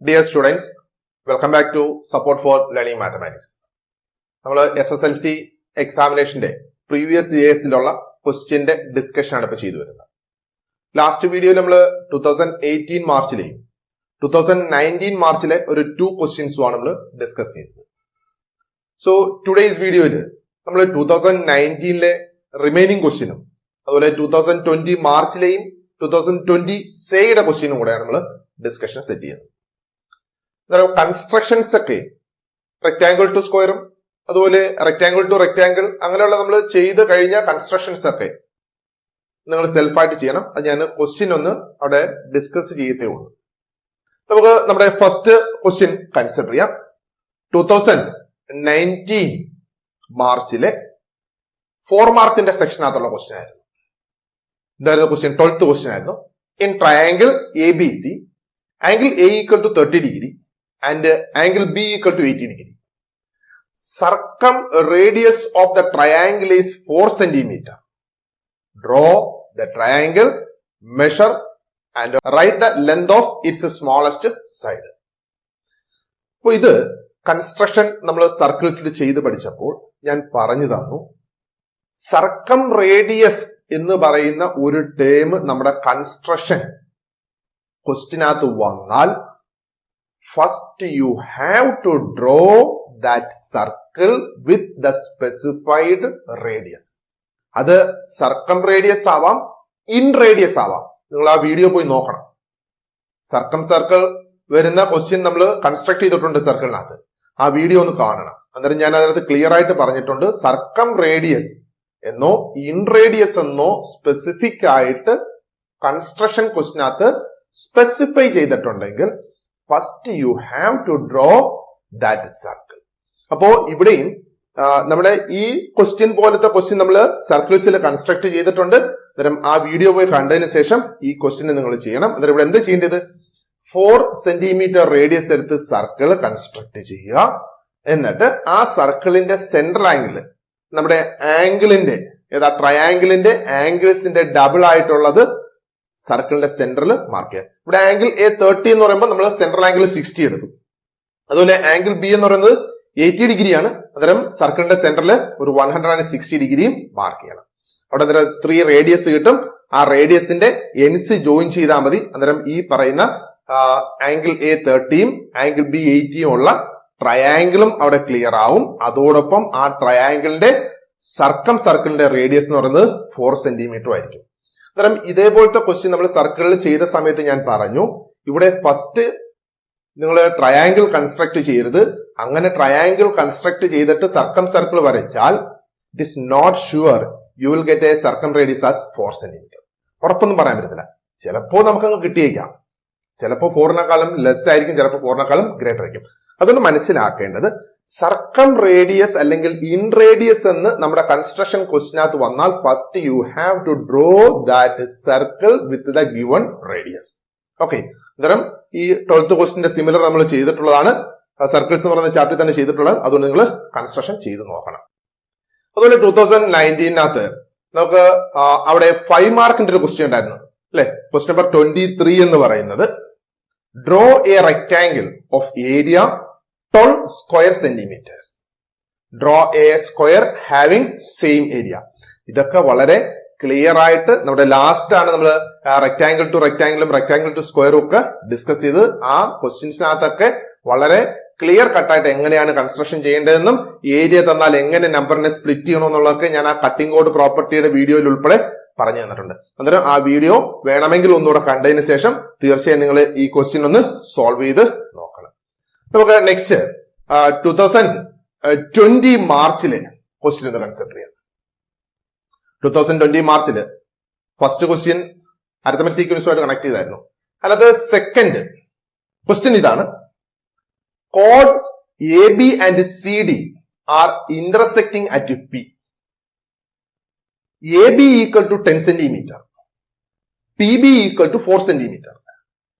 Dear students, welcome back to Support for Learning Mathematics. നമ്മൾ SSLC എക്സാമിനേഷന്റെ previous ഇയേഴ്സിലുള്ള ക്വസ്റ്റ്യന്റെ discussion ആണ് ഇപ്പോൾ ചെയ്തു വരുന്നത്. ലാസ്റ്റ് വീഡിയോയിൽ നമ്മൾ 2018 മാർച്ചിലെയും 2019 മാർച്ചിലെ ഒരു 2 ക്വസ്റ്റ്യൻസും ആണ് നമ്മൾ ഡിസ്കസ് ചെയ്തത്. സോ ടുഡേയ്സ് വീഡിയോയിൽ നമ്മൾ 2019ലെ റിമൈനിങ് ക്വസ്റ്റ്യനും അതുപോലെ 2020 മാർച്ചിലെയും 2020 സേയുടെ ക്വസ്റ്റ്യനും കൂടെയാണ് നമ്മൾ ഡിസ്കഷൻ സെറ്റ് ചെയ്യുന്നത്. കൺസ്ട്രക്ഷൻസ് ഒക്കെ റെക്ടാങ്കിൾ ടു സ്ക്വയറും അതുപോലെ റെക്ടാങ്കിൾ ടു റെക്ടാങ്കിൾ അങ്ങനെയുള്ള നമ്മൾ ചെയ്ത് കഴിഞ്ഞ കൺസ്ട്രക്ഷൻസ് ഒക്കെ നിങ്ങൾ സെൽഫായിട്ട് ചെയ്യണം. അത് ഞാൻ ക്വസ്റ്റ്യൻ ഒന്ന് അവിടെ ഡിസ്കസ് ചെയ്യത്തേ ഉള്ളൂ. നമുക്ക് നമ്മുടെ ഫസ്റ്റ് ക്വസ്റ്റ്യൻ കൺസിഡർ ചെയ്യാം. 2019 മാർച്ചിലെ 4 മാർക്കിന്റെ സെക്ഷനകത്തുള്ള ക്വസ്റ്റ്യൻ ആയിരുന്നു. എന്തായിരുന്നു ക്വസ്റ്റ്യൻ? 12th ക്വസ്റ്റ്യൻ ആയിരുന്നു. In triangle ABC, angle A equal to 30 degree and angle B equal to 80 degree. Circumradius of the triangle is 4 centimeter. Draw the triangle, measure and write the length of its smallest side. അപ്പോൾ ഇത് construction നമ്മൾ സർക്കിൾസിൽ ചെയ്ത് പഠിച്ചപ്പോൾ ഞാൻ പറഞ്ഞു തന്നു, സർക്കംറേഡിയസ് എന്ന് പറയുന്ന ഒരു ടേം നമ്മുടെ കൺസ്ട്രക്ഷൻ ക്വസ്റ്റിനകത്ത് വന്നാൽ first you have to draw that circle with the specified radius. അത് സർക്കം റേഡിയസ് ആവാം, ഇൻ റേഡിയസ് ആവാം. നിങ്ങൾ ആ വീഡിയോ പോയി നോക്കണം. സർക്കം സർക്കിൾ വരുന്ന ക്വസ്റ്റ്യൻ നമ്മൾ കൺസ്ട്രക്ട് ചെയ്തിട്ടുണ്ട് സർക്കിളിനകത്ത്. ആ വീഡിയോ ഒന്ന് കാണണം. അന്നേരം ഞാൻ അതിനകത്ത് ക്ലിയർ ആയിട്ട് പറഞ്ഞിട്ടുണ്ട്, സർക്കം റേഡിയസ് എന്നോ ഇൻ റേഡിയസ് എന്നോ സ്പെസിഫിക് ആയിട്ട് കൺസ്ട്രക്ഷൻ ക്വസ്റ്റിനകത്ത് സ്പെസിഫൈ ചെയ്തിട്ടുണ്ടെങ്കിൽ first you have to draw that circle. അപ്പോ ഇവിടെയും നമ്മുടെ ഈ ക്വസ്റ്റ്യൻ പോലത്തെ ക്വസ്റ്റ്യൻ നമ്മൾ സർക്കിൾസിൽ കൺസ്ട്രക്ട് ചെയ്തിട്ടുണ്ട്. അന്നേരം ആ വീഡിയോ പോയി കണ്ടതിന് ശേഷം ഈ ക്വസ്റ്റ്യൻ നിങ്ങൾ ചെയ്യണം. അന്നേരം ഇവിടെ എന്താ ചെയ്യേണ്ടത്? 4 സെന്റിമീറ്റർ റേഡിയസ് എടുത്ത് സർക്കിൾ കൺസ്ട്രക്ട് ചെയ്യുക. എന്നിട്ട് ആ സർക്കിളിന്റെ സെൻട്രൽ ആംഗിൾ നമ്മുടെ ആംഗിളിന്റെ ഏതാ ട്രയാംഗിളിന്റെ ആംഗിൾസിന്റെ ഡബിൾ ആയിട്ടുള്ളത് സർക്കിളിന്റെ സെന്ററിൽ മാർക്ക് ചെയ്യുക. ഇവിടെ ആംഗിൾ A30 എന്ന് പറയുമ്പോൾ നമ്മൾ സെൻട്രൽ ആംഗിൾ 60 എടുക്കും. അതുപോലെ ആംഗിൾ B എന്ന് പറയുന്നത് 80 ഡിഗ്രിയാണ്. അന്നേരം സർക്കിളിന്റെ സെന്ററിൽ ഒരു 160 ഡിഗ്രിയും മാർക്ക് ചെയ്യണം. അവിടെ 3 റേഡിയസ് കിട്ടും. ആ റേഡിയസിന്റെ എൻസ് ജോയിൻ ചെയ്താൽ മതി. അന്നേരം ഈ പറയുന്ന ആംഗിൾ A30യും ആംഗിൾ B80യും ഉള്ള ട്രയാംഗിളും അവിടെ ക്ലിയർ ആവും. അതോടൊപ്പം ആ ട്രയാംഗിളിന്റെ സർക്കിളിന്റെ റേഡിയസ് എന്ന് പറയുന്നത് 4 സെന്റിമീറ്റർ ആയിരിക്കും. അന്നേരം ഇതേപോലത്തെ ക്വസ്റ്റ്യൻ നമ്മൾ സർക്കിളിൽ ചെയ്ത സമയത്ത് ഞാൻ പറഞ്ഞു, ഇവിടെ ഫസ്റ്റ് നിങ്ങൾ ട്രയാംഗിൾ കൺസ്ട്രക്ട് ചെയ്യരുത്. അങ്ങനെ ട്രയാംഗിൾ കൺസ്ട്രക്ട് ചെയ്തിട്ട് സർക്കിൾ വരച്ചാൽ it is not sure you will get a circumradius as 4 centimetre. ഉറപ്പൊന്നും പറയാൻ പറ്റത്തില്ല. ചിലപ്പോ നമുക്കങ്ങ് കിട്ടിയേക്കാം. ചിലപ്പോൾ 4-നേക്കാളും ലെസ് ആയിരിക്കും, ചിലപ്പോൾ 4-നേക്കാളും ഗ്രേറ്റർ ആയിരിക്കും. അതുകൊണ്ട് മനസ്സിലാക്കേണ്ടത്, സർക്കം റേഡിയസ് അല്ലെങ്കിൽ ഇൻ റേഡിയസ് എന്ന് നമ്മുടെ കൺസ്ട്രക്ഷൻ ക്വസ്റ്റിനകത്ത് വന്നാൽ first you have to draw that circle with the given radius. Okay, അന്നേരം ഈ 12th ക്വസ്റ്റിന്റെ സിമിലർ നമ്മൾ ചെയ്തിട്ടുള്ളതാണ്. സർക്കിൾസ് എന്ന് പറയുന്ന ചാപ്റ്റർ തന്നെ ചെയ്തിട്ടുള്ളത്. അതുകൊണ്ട് നിങ്ങൾ കൺസ്ട്രക്ഷൻ ചെയ്ത് നോക്കണം. അതുപോലെ 2019 നമുക്ക് അവിടെ 5 മാർക്കിന്റെ ഒരു ക്വസ്റ്റ്യൻ ഉണ്ടായിരുന്നു അല്ലെ. ക്വസ്റ്റ്യൻ നമ്പർ 23 എന്ന് പറയുന്നത്, draw a rectangle of area 12 square centimetres. Draw a square having same area. ഇതൊക്കെ വളരെ ക്ലിയർ ആയിട്ട് നമ്മുടെ ലാസ്റ്റ് ആണ് നമ്മൾ റെക്ടാംഗിൾ ടു റെക്ടാംഗിളും റെക്ടാംഗിൾ ടു സ്ക്വയറും ഒക്കെ ഡിസ്കസ് ചെയ്ത് ആ ക്വസ്റ്റ്യൻസിനകത്തൊക്കെ വളരെ ക്ലിയർ കട്ടായിട്ട് എങ്ങനെയാണ് കൺസ്ട്രക്ഷൻ ചെയ്യേണ്ടതെന്നും ഏരിയ തന്നാൽ എങ്ങനെ നമ്പറിനെ സ്പ്ലിറ്റ് ചെയ്യണമെന്നുള്ളതൊക്കെ ഞാൻ ആ കട്ടിംഗ് കോഡ് പ്രോപ്പർട്ടിയുടെ വീഡിയോയിൽ ഉൾപ്പെടെ പറഞ്ഞു തന്നിട്ടുണ്ട്. അന്നേരം ആ വീഡിയോ വേണമെങ്കിൽ ഒന്നുകൂടെ കണ്ടതിന് ശേഷം തീർച്ചയായും നിങ്ങൾ ഈ ക്വസ്റ്റ്യൻ ഒന്ന് സോൾവ് ചെയ്ത് നോക്കണം. നമുക്ക് നെക്സ്റ്റ് 2020 മാർച്ചിലെ ക്വസ്റ്റ്യൻ ഒന്ന് കൺസിഡർ ചെയ്യാം. 2020 മാർച്ചില് ഫസ്റ്റ് ക്വസ്റ്റ്യൻ അരിത്തമെറ്റിക് സീക്വൻസുമായിട്ട് കണക്ട് ചെയ്തായിരുന്നു. അല്ലാതെ സെക്കൻഡ് ക്വസ്റ്റ്യൻ ഇതാണ്, chords AB and CD are intersecting at P. AB equal to 10 centimeter, PB equal to 4 centimeter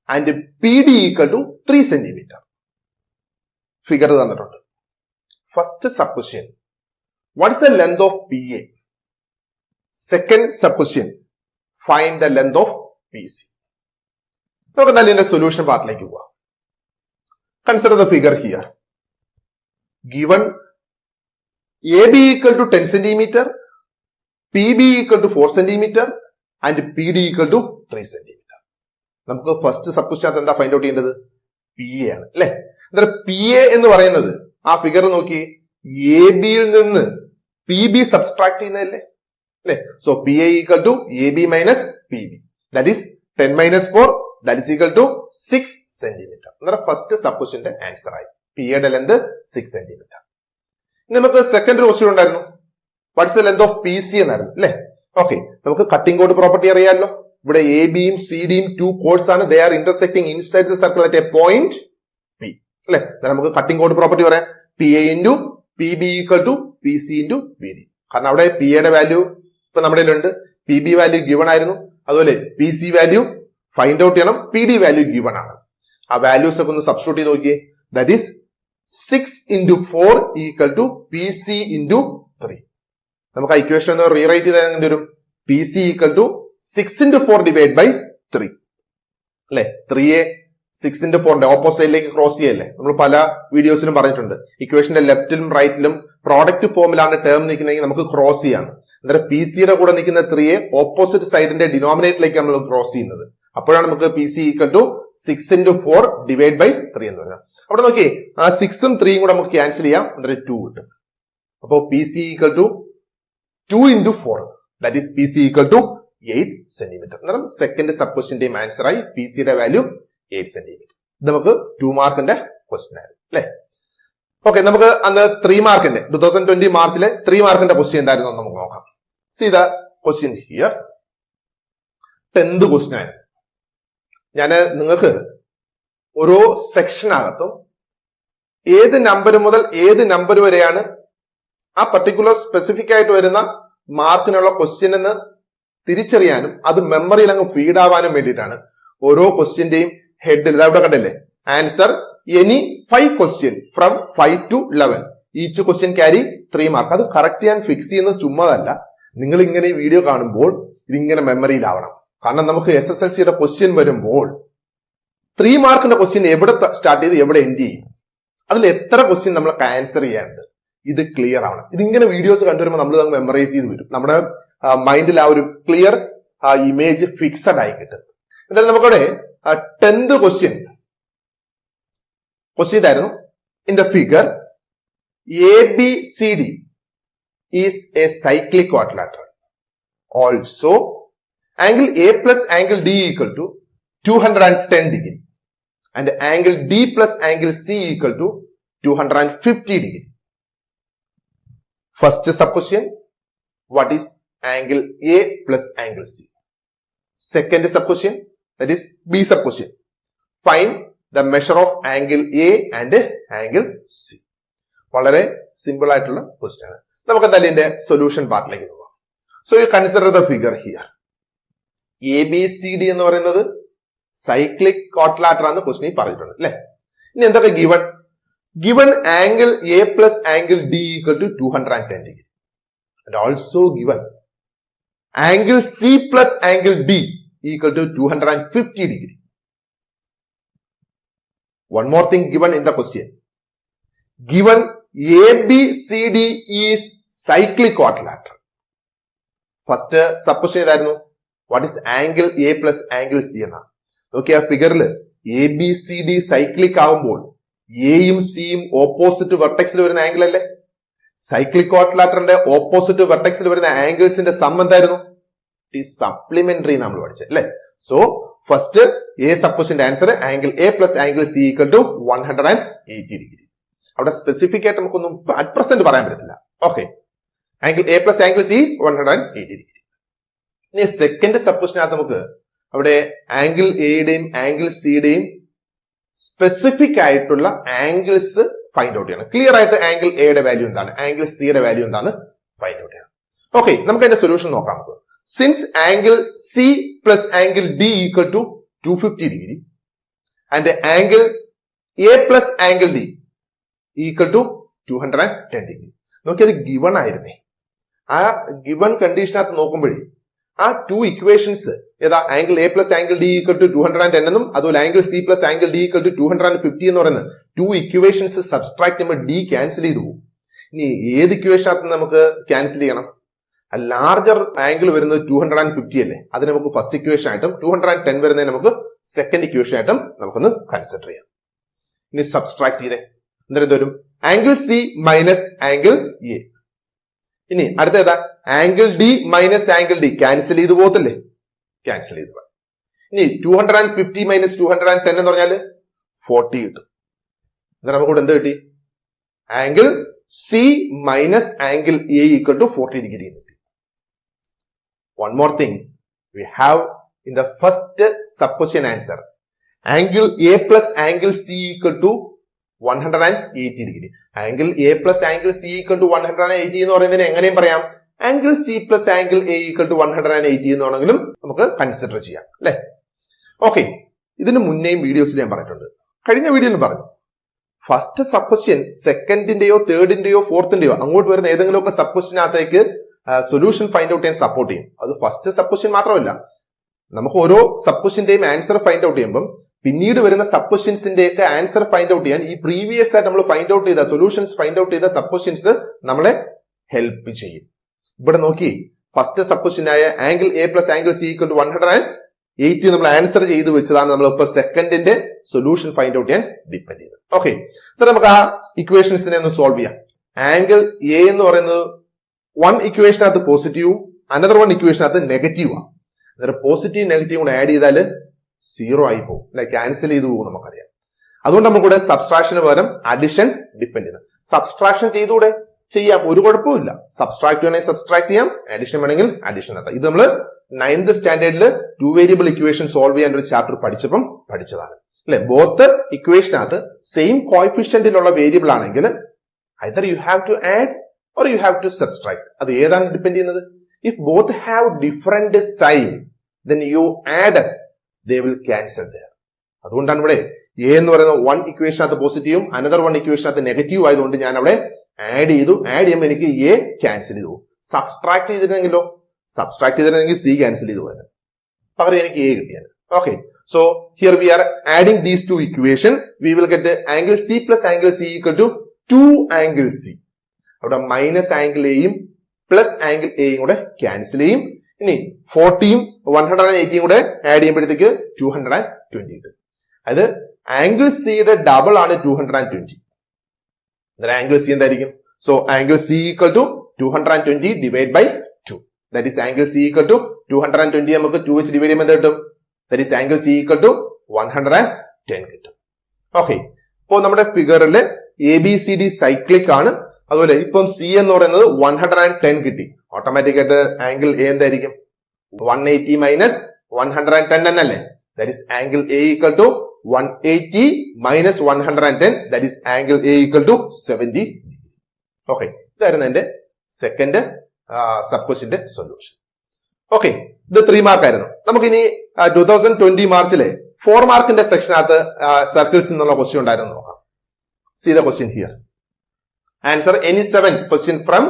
and PD equal to 3 centimeter. Figure തന്നിട്ടുണ്ട്. First sub question, what is the length of PA? Second sub question, find the length of PC. നമുക്ക് തന്നെ ഇതിന്റെ solution പാർട്ടിലേക്ക് പോവാം. Consider the figure here. Given AB equal to 10 centimeter, PB equal to 4 centimeter, and PD equal to 3 centimeter. നമുക്ക് first സബ്ക്വസ്റ്റ്യൻ എന്താ find out ചെയ്യേണ്ടത്? P A ആണ് അല്ലെ. അന്നേരം പി എ എന്ന് പറയുന്നത് ആ ഫിഗർ നോക്കി എ ബിയിൽ നിന്ന് പി ബി സബ്സ്ട്രാക്ട് ചെയ്യുന്നതല്ലേ അല്ലെ. So P A equal to A B minus P B, that is 10 minus 4, that is equal to 6 centimetre. അന്നേരം ഫസ്റ്റ് സബ്ക്വസ്റ്റ്യന്റെ ആൻസർ ആയി. പി എയുടെ ലെന്ത് 6 സെന്റിമീറ്റർ. നമുക്ക് സെക്കൻഡ് ക്വസ്റ്റ്യൻ ഉണ്ടായിരുന്നു, what's the length of P C എന്നായിരുന്നു അല്ലെ. Okay, നമുക്ക് cutting കോഡ് പ്രോപ്പർട്ടി അറിയാമല്ലോ. ഇവിടെ എ ബിയും സി ഡിയും 2 കോഡ്സ് ആണ്. They are intersecting inside the circle at a point P അല്ലെ. നമുക്ക് കട്ടിംഗ് കോഡ് പ്രോപ്പർട്ടി പറയാം, P A into P B equal to P C into P D. കാരണം അവിടെ പി എയുടെ വാല്യൂ ഇപ്പൊ നമ്മുടെ ഉണ്ട്, പി ബി വാല്യൂ ഗിവൺ ആയിരുന്നു, അതുപോലെ P C value find out ചെയ്യണം, പി ഡി വാല്യൂ ഗിവൺ ആണ്. ആ വാല്യൂസ് ഒക്കെ ഒന്ന് സബ്സ്റ്റിറ്റ്യൂട്ട് ചെയ്ത് നോക്കിയേ. That is 6 into 4 equal to PC into 3. നമുക്ക് ആ ഇക്വേഷൻ ഒന്ന് റീറൈറ്റ് ചെയ്താൽ എന്ത് വരും? PC equal to 6 into 4 divided by 3 അല്ലെ. 3യെ 6 into 4ന്റെ ഓപ്പോസിറ്റിലേക്ക് ക്രോസ് ചെയ്യല്ലേ. നമ്മൾ പല വീഡിയോസിലും പറഞ്ഞിട്ടുണ്ട്, ഇക്വേഷന്റെ ലെഫ്റ്റിലും റൈറ്റിലും പ്രോഡക്റ്റ് ഫോമിലാണ് ടേം നിൽക്കുന്നതെങ്കിൽ നമുക്ക് ക്രോസ് ചെയ്യാം. അന്നേരം പി സിയുടെ കൂടെ നിൽക്കുന്ന 3യെ ഓപ്പോസിറ്റ് സൈഡിന്റെ ഡിനോമിനേറ്ററിലേക്കാണ് നമ്മൾ ക്രോസ് ചെയ്യുന്നത്. അപ്പോഴാണ് നമുക്ക് P C equal to 6 into 4 divide by 3 എന്ന് പറയുന്നത്. അവിടെ നോക്കിയേ, ആ 6ഉം 3യും കൂടെ നമുക്ക് ക്യാൻസൽ ചെയ്യാം, അന്നേരം 2 കിട്ടും. അപ്പോ P C equal to 2 into 4, that is P C equal to 8 centimetre. അന്നേരം സെക്കൻഡ് സബ് ക്വസ്റ്റ്യന്റെയും ആൻസർ ആയി. പി സിയുടെ വാല്യൂ 8 സെന്റിമീറ്റർ. ഇത് നമുക്ക് 2 മാർക്കിന്റെ ക്വസ്റ്റ്യൻ ആയിരുന്നു അല്ലെ. ഓക്കെ, നമുക്ക് അന്ന് 3 മാർക്കിന്റെ 2020 മാർച്ചിലെ 3 മാർക്കിന്റെ ക്വസ്റ്റ്യൻ എന്തായിരുന്നു നമുക്ക് നോക്കാം. See the question here. 10th question ആയിരുന്നു. ഞാൻ നിങ്ങൾക്ക് ഓരോ സെക്ഷനകത്തും ഏത് നമ്പർ മുതൽ ഏത് നമ്പർ വരെയാണ് ആ പർട്ടിക്കുലർ സ്പെസിഫിക് ആയിട്ട് വരുന്ന മാർക്കിനുള്ള ക്വസ്റ്റ്യൻ എന്ന് തിരിച്ചറിയാനും അത് മെമ്മറിയിൽ അങ്ങ് ഫീഡ് ആവാനും വേണ്ടിയിട്ടാണ് ഓരോ ക്വസ്റ്റ്യന്റെയും ഹെഡിൽ അവിടെ കണ്ടല്ലേ, answer any 5 question from 5 to 11, each question carry 3 mark. അത് കറക്റ്റ് ചെയ്യാൻ ഫിക്സ് ചെയ്യുന്നത് ചുമ്മാതല്ല, നിങ്ങൾ ഇങ്ങനെ ഈ വീഡിയോ കാണുമ്പോൾ ഇതിങ്ങനെ മെമ്മറിയിലാവണം. കാരണം നമുക്ക് SSLCയുടെ ക്വസ്റ്റ്യൻ വരുമ്പോൾ 3 മാർക്കിന്റെ ക്വസ്റ്റ്യൻ എവിടെ സ്റ്റാർട്ട് ചെയ്ത് എവിടെ എൻഡ് ചെയ്യും, അതിൽ എത്ര ക്വസ്റ്റ്യൻ നമ്മൾ ആൻസർ ചെയ്യാനുണ്ട്, ഇത് ക്ലിയർ ആവണം. ഇതിങ്ങനെ വീഡിയോസ് കണ്ടുവരുമ്പോൾ നമ്മൾ അത് മെമ്മറൈസ് ചെയ്ത് വരും. നമ്മുടെ മൈൻഡിൽ ആ ഒരു ക്ലിയർ ഇമേജ് ഫിക്സഡ് ആയി കിട്ടും. എന്തായാലും നമുക്കവിടെ 10th ക്വസ്റ്റ്യൻ ഇതായിരുന്നു. In the figure ABCD is A cyclic quadrilateral. Also angle A plus angle D equal to 210 degree and angle D plus angle C equal to 250 degree. First sub question, what is angle A plus angle C? Second sub question, that is B sub question, find the measure of angle A and angle C. വളരെ simple ആയിട്ടുള്ള question ആണ്. നമുക്ക് എന്തായാലും ഇതിന്റെ solution പാർട്ടിലേക്ക് പോകാം. So you consider the figure here. ABCD എന്ന് പറയുന്നത് cyclic quadrilateral ആണ് ക്വസ്റ്റ്യൻ പറഞ്ഞിട്ടുണ്ട് അല്ലെ. ഇനി എന്തൊക്കെ given angle A plus angle D equal to 210 degree and also given angle C plus angle D equal to 250 degree. One more thing given in the question, given ABCD is cyclic quadrilateral. First sub question ഏതായിരുന്നു, what is angle A plus angle C എന്നാണ്. നോക്കി ആ ഫിഗറിൽ ABCD cyclic ആവുമ്പോൾ എയും സിയും opposite വെർട്ടെക്സിൽ വരുന്ന ആംഗിൾ അല്ലേ. സൈക്ലിക് ക്വാഡ്രിലാറ്ററലിന്റെ ഓപ്പോസിറ്റ് വെർട്ടെക്സിൽ വരുന്ന ആംഗിൾസിന്റെ സം എന്തായിരുന്നു? ഇറ്റ് ഈസ് സപ്ലിമെന്ററി നമ്മൾ പഠിച്ചത് അല്ലെ. സോ ഫസ്റ്റ് A സബ് ക്വസ്റ്റ്യന്റെ answer angle A plus angle C equal to 180 degree. അവിടെ സ്പെസിഫിക് ആയിട്ട് നമുക്കൊന്നും അറ്റ് പ്രസന്റ് പറയാൻ പറ്റത്തില്ല. Okay, angle A plus angle C is 180 degree. ഇനി സെക്കൻഡ് സബ് ക്വസ്റ്റ്യനകത്ത് നമുക്ക് അവിടെ ആംഗിൾ എയുടെയും ആംഗിൾ സിയുടെയും സ്പെസിഫിക് ആയിട്ടുള്ള ആംഗിൾസ് ഫൈൻഡ് ഔട്ട് ചെയ്യണം. ക്ലിയർ ആയിട്ട് ആംഗിൾ എയുടെ വാല്യൂ എന്താണ്, ആംഗിൾ സിയുടെ വാല്യൂ എന്താണ് ഫൈൻഡ് ഔട്ട് ചെയ്യണം. ഓക്കെ, നമുക്ക് അതിന്റെ സൊല്യൂഷൻ നോക്കാം. നമുക്ക് since angle C plus angle D equal to 250 degree and angle A plus angle D equal to 210 degree. നോക്കിയത് ഗിവൺ ആയിരുന്നേ. ആ ഗിവൺ കണ്ടീഷനകത്ത് നോക്കുമ്പോഴേ ആ ടു ഇക്വേഷൻസ് ഏതാ angle A plus angle D equal to 210 എന്നും അതുപോലെ angle C plus angle D equal to 250 എന്ന് പറയുന്നത് ടു ഇക്വേഷൻസ് സബ്സ്ട്രാക്ട് ചെയ്യുമ്പോൾ ഡി ക്യാൻസൽ ചെയ്തു പോകും. ഇനി ഏത് ഇക്വേഷനകത്ത് നമുക്ക് ക്യാൻസൽ ചെയ്യണം? ലാർജർ ആംഗിൾ വരുന്നത് 250 അല്ലേ, അത് നമുക്ക് ഫസ്റ്റ് ഇക്വേഷൻ ആയിട്ടും 210 വരുന്നതിന് നമുക്ക് സെക്കൻഡ് ഇക്വേഷൻ ആയിട്ടും നമുക്കൊന്ന് കൺസിഡർ ചെയ്യാം. ഇനി സബ്സ്ട്രാക്ട് ചെയ്തേ, എന്നിട്ട് വരും angle C minus angle A. ഇനി അടുത്ത ഏതാ? Angle D minus angle D cancel ചെയ്തു പോകത്തില്ലേ, ക്യാൻസൽ ചെയ്തു പോകാം. ഇനി 250 മൈനസ് 210 എന്ന് പറഞ്ഞാല് 40 കിട്ടും. എന്നിട്ട് നമുക്ക് എന്ത് കിട്ടി? Angle C minus angle A equal to 40 degree. One more thing, we have in the first sub-question answer, angle A plus angle C equal to 180 degree. Angle A plus angle C equal to 180 എന്ന് പറയുന്നതിന് എങ്ങനെയും പറയാം angle C plus angle A equal to 180 എന്നാണെങ്കിലും നമുക്ക് consider ചെയ്യാം അല്ലെ. Okay, ഇതിന് മുന്നേയും വീഡിയോസിൽ ഞാൻ പറഞ്ഞിട്ടുണ്ട്, കഴിഞ്ഞ വീഡിയോയിൽ പറഞ്ഞു ഫസ്റ്റ് സബ്-ക്വസ്റ്റ്യൻ സെക്കൻഡിന്റെയോ തേർഡിന്റെയോ ഫോർത്തിന്റെയോ അങ്ങോട്ട് വരുന്ന ഏതെങ്കിലുമൊക്കെ സബ്-ക്വസ്റ്റ്യനകത്തേക്ക് സൊല്യൂഷൻ ഫൈൻഡ് ഔട്ട് ചെയ്യാൻ സപ്പോർട്ട് ചെയ്യും. അത് ഫസ്റ്റ് സബ്-ക്വസ്റ്റ്യൻ മാത്രമല്ല, നമുക്ക് ഓരോ സബ്-ക്വസ്റ്റ്യന്റെയും ആൻസർ ഫൈൻഡ് ഔട്ട് ചെയ്യുമ്പോൾ പിന്നീട് വരുന്ന സബ്-ക്വസ്റ്റ്യൻസിന്റെയൊക്കെ ആൻസർ ഫൈൻഡ് ഔട്ട് ചെയ്യാൻ ഈ പ്രീവിയസ് ആയിട്ട് നമ്മൾ ഫൈൻഡ് ഔട്ട് ചെയ്ത സൊല്യൂഷൻസ് ഫൈൻഡ് ഔട്ട് ചെയ്ത സബ്-ക്വസ്റ്റ്യൻസ് നമ്മളെ ഹെൽപ്പ് ചെയ്യും. ഇവിടെ നോക്കി, ഫസ്റ്റ് സബ്-ക്വസ്റ്റ്യൻ ആയ angle A plus angle C equal to 180 നമ്മൾ ആൻസർ ചെയ്ത് വെച്ചതാണ് നമ്മൾ ഇപ്പൊ സെക്കൻഡിന്റെ സൊല്യൂഷൻ ഫൈൻഡ് ഔട്ട് ചെയ്യാൻ ഡിപ്പെൻഡ് ചെയ്തത്. ഓക്കെ, നമുക്ക് ആ ഇക്വേഷൻസിനെ ഒന്ന് സോൾവ് ചെയ്യാം. ആംഗിൾ എ എന്ന് പറയുന്നത് വൺ ഇക്വേഷനകത്ത് പോസിറ്റീവും അനദർ വൺ ഇക്വേഷനകത്ത് നെഗറ്റീവാണ്. അന്നേരം പോസിറ്റീവ് നെഗറ്റീവ് കൂടെ ആഡ് ചെയ്താൽ 0 ആയി പോകും അല്ലെ, ക്യാൻസൽ ചെയ്തു പോകും നമുക്കറിയാം. അതുകൊണ്ട് നമുക്കിവിടെ സബ്സ്ട്രാക്ഷന് പകരം അഡിഷൻ ഡിപ്പെൻഡ് ചെയ്യുന്നത്. സബ്സ്ട്രാക്ഷൻ ചെയ്തുകൂടെ? ചെയ്യാം, ഒരു കുഴപ്പമില്ല. സബ്സ്ട്രാക്ട് വേണമെങ്കിൽ സബ്സ്ട്രാക്ട് ചെയ്യാം, അഡിഷൻ വേണമെങ്കിൽ അഡിഷൻ നടത്താം. ഇത് നമ്മൾ 9th സ്റ്റാൻഡേർഡിൽ 2 വേരിയബിൾ ഇക്വേഷൻ സോൾവ് ചെയ്യാൻ ഒരു ചാപ്റ്റർ പഠിച്ചപ്പം പഠിച്ചതാണ് അല്ലെ. ബോത്ത് ഇക്വേഷനകത്ത് സെയിം കോഎഫിഷ്യന്റിലുള്ള വേരിയബിൾ ആണെങ്കിൽ either you have to add or you have to subtract. അത് ഏതാണ് ഡിപ്പെൻഡ് ചെയ്യുന്നത്? If both have different sign, then you add, they will cancel there. അതുകൊണ്ടാണ് ഇവിടെ എ എന്ന് പറയുന്ന വൺ ഇക്വേഷനകത്ത് പോസിറ്റീവും അനദർ വൺ ഇക്വേഷനകത്ത് നെഗറ്റീവ് ആയതുകൊണ്ട് ഞാൻ അവിടെ ആഡ് ചെയ്തു. ആഡ് ചെയ്യുമ്പോൾ എനിക്ക് എ ക്യാൻസൽ ചെയ്തു. സബ്സ്ട്രാക്ട് ചെയ്തിരുന്നെങ്കിലോ? സബ്സ്ട്രാക്ട് ചെയ്തിരുന്നെങ്കിൽ സി ക്യാൻസൽ ചെയ്തു പോയത്, പകരം എനിക്ക് എ കിട്ടിയത്. Okay, so here we are adding these two equation. We will get the angle C plus angle C equal to 2 angle C. അവിടെ മൈനസ് ആംഗിൾ എയും plus angle എയും കൂടെ ക്യാൻസൽ ചെയ്യും. ഇനി 40യും 180യും കൂടെ ആഡ് ചെയ്യുമ്പോഴത്തേക്ക് 220 കിട്ടും. അത് ആംഗിൾ സിയുടെ ഡബിൾ ആണ് 220. ആംഗിൾ സി എന്തായിരിക്കും? So angle C equal to 220 divide by 2. That is angle C equal to 220 നമുക്ക് 2 വെച്ച് ഡിവൈഡ് ചെയ്യുമ്പോൾ എന്ത് കിട്ടും? That is angle C equal to 110 കിട്ടും. ഓക്കെ, ഇപ്പോൾ നമ്മുടെ ഫിഗറിൽ ABCD സൈക്ലിക് ആണ്. അതുപോലെ ഇപ്പം സി എന്ന് പറയുന്നത് 110 കിട്ടി. ഓട്ടോമാറ്റിക് ആയിട്ട് ആംഗിൾ എ എന്തായിരിക്കും? 180 മൈനസ് 110 എന്നല്ലേ? That is angle A equal to 180 minus 110. That is angle A equal to 70. Okay, ഇതായിരുന്നു എന്റെ സെക്കൻഡ് സബ്-ക്വസ്റ്റ്യന്റെ സൊല്യൂഷൻ. ഓക്കെ, ഇത് 3 മാർക്ക് ആയിരുന്നു. നമുക്കിനി 2020 മാർച്ചിലെ 4 മാർക്കിന്റെ സെക്ഷനകത്ത് സർക്കിൾസ് എന്നുള്ള ക്വസ്റ്റ്യൻ ഉണ്ടായിരുന്നു നോക്കാം. See the question here. Answer any 7 question from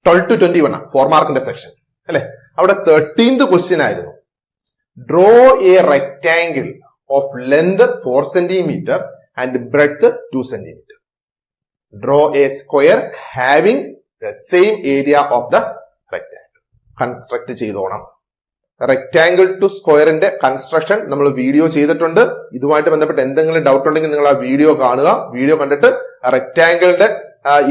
12 to 21 4 മാർക്കിന്റെ സെക്ഷൻ അല്ലെ. അവിടെ 13th ക്വസ്റ്റ്യൻ ആയിരുന്നു. Draw a rectangle of length 4 centimeter and breadth 2 centimeter. Draw a square having the same area of the rectangle. Construct ചെയ്തോണം. Rectangle to സ്ക്വയറിന്റെ construction നമ്മൾ video ചെയ്തിട്ടുണ്ട്. ഇതുമായിട്ട് ബന്ധപ്പെട്ട് എന്തെങ്കിലും ഡൗട്ട് ഉണ്ടെങ്കിൽ നിങ്ങൾ ആ വീഡിയോ കാണുക. വീഡിയോ കണ്ടിട്ട് റെക്ടാംഗിളിന്റെ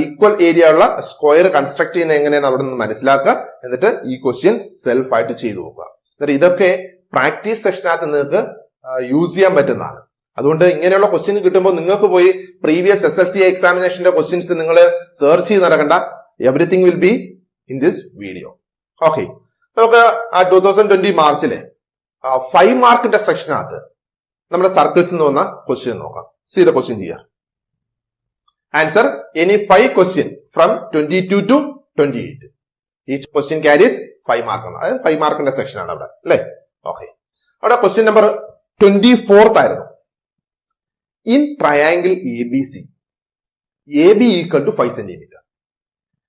ഈക്വൽ ഏരിയ ഉള്ള സ്ക്വയർ കൺസ്ട്രക്ട് ചെയ്യുന്ന എങ്ങനെയാണെന്ന് അവിടെ നിന്ന് മനസ്സിലാക്കുക. എന്നിട്ട് ഈ ക്വസ്റ്റ്യൻ സെൽഫ് ആയിട്ട് ചെയ്തു നോക്കുക. എന്നിട്ട് ഇതൊക്കെ പ്രാക്ടീസ് സെക്ഷനകത്ത് നിങ്ങൾക്ക് യൂസ് ചെയ്യാൻ പറ്റുന്നതാണ്. അതുകൊണ്ട് ഇങ്ങനെയുള്ള ക്വസ്റ്റ്യൻ കിട്ടുമ്പോൾ നിങ്ങൾക്ക് പോയി പ്രീവിയസ് SSLC എക്സാമിനേഷന്റെ ക്വസ്റ്റ്യൻസ് നിങ്ങൾ സെർച്ച് ചെയ്ത് നടക്കണ്ട. Everything will be in this video. Okay, നമുക്ക് ആ 2020 മാർച്ചിലെ 5 മാർക്കിന്റെ സെക്ഷനകത്ത് നമ്മുടെ സർക്കിൾസ് എന്ന് വന്ന ക്വസ്റ്റ്യൻ നോക്കാം. See the question here. Answer any 5 question from 22 to 28. Each question carries 5 mark. അതായത് 5 മാർക്കിന്റെ സെക്ഷൻ ആണ് അവിടെ അല്ലെ. ഓക്കെ, അവിടെ ക്വസ്റ്റ്യൻ നമ്പർ 24th ആയിരുന്നു. In triangle ABC, AB equal to 5 centimeter,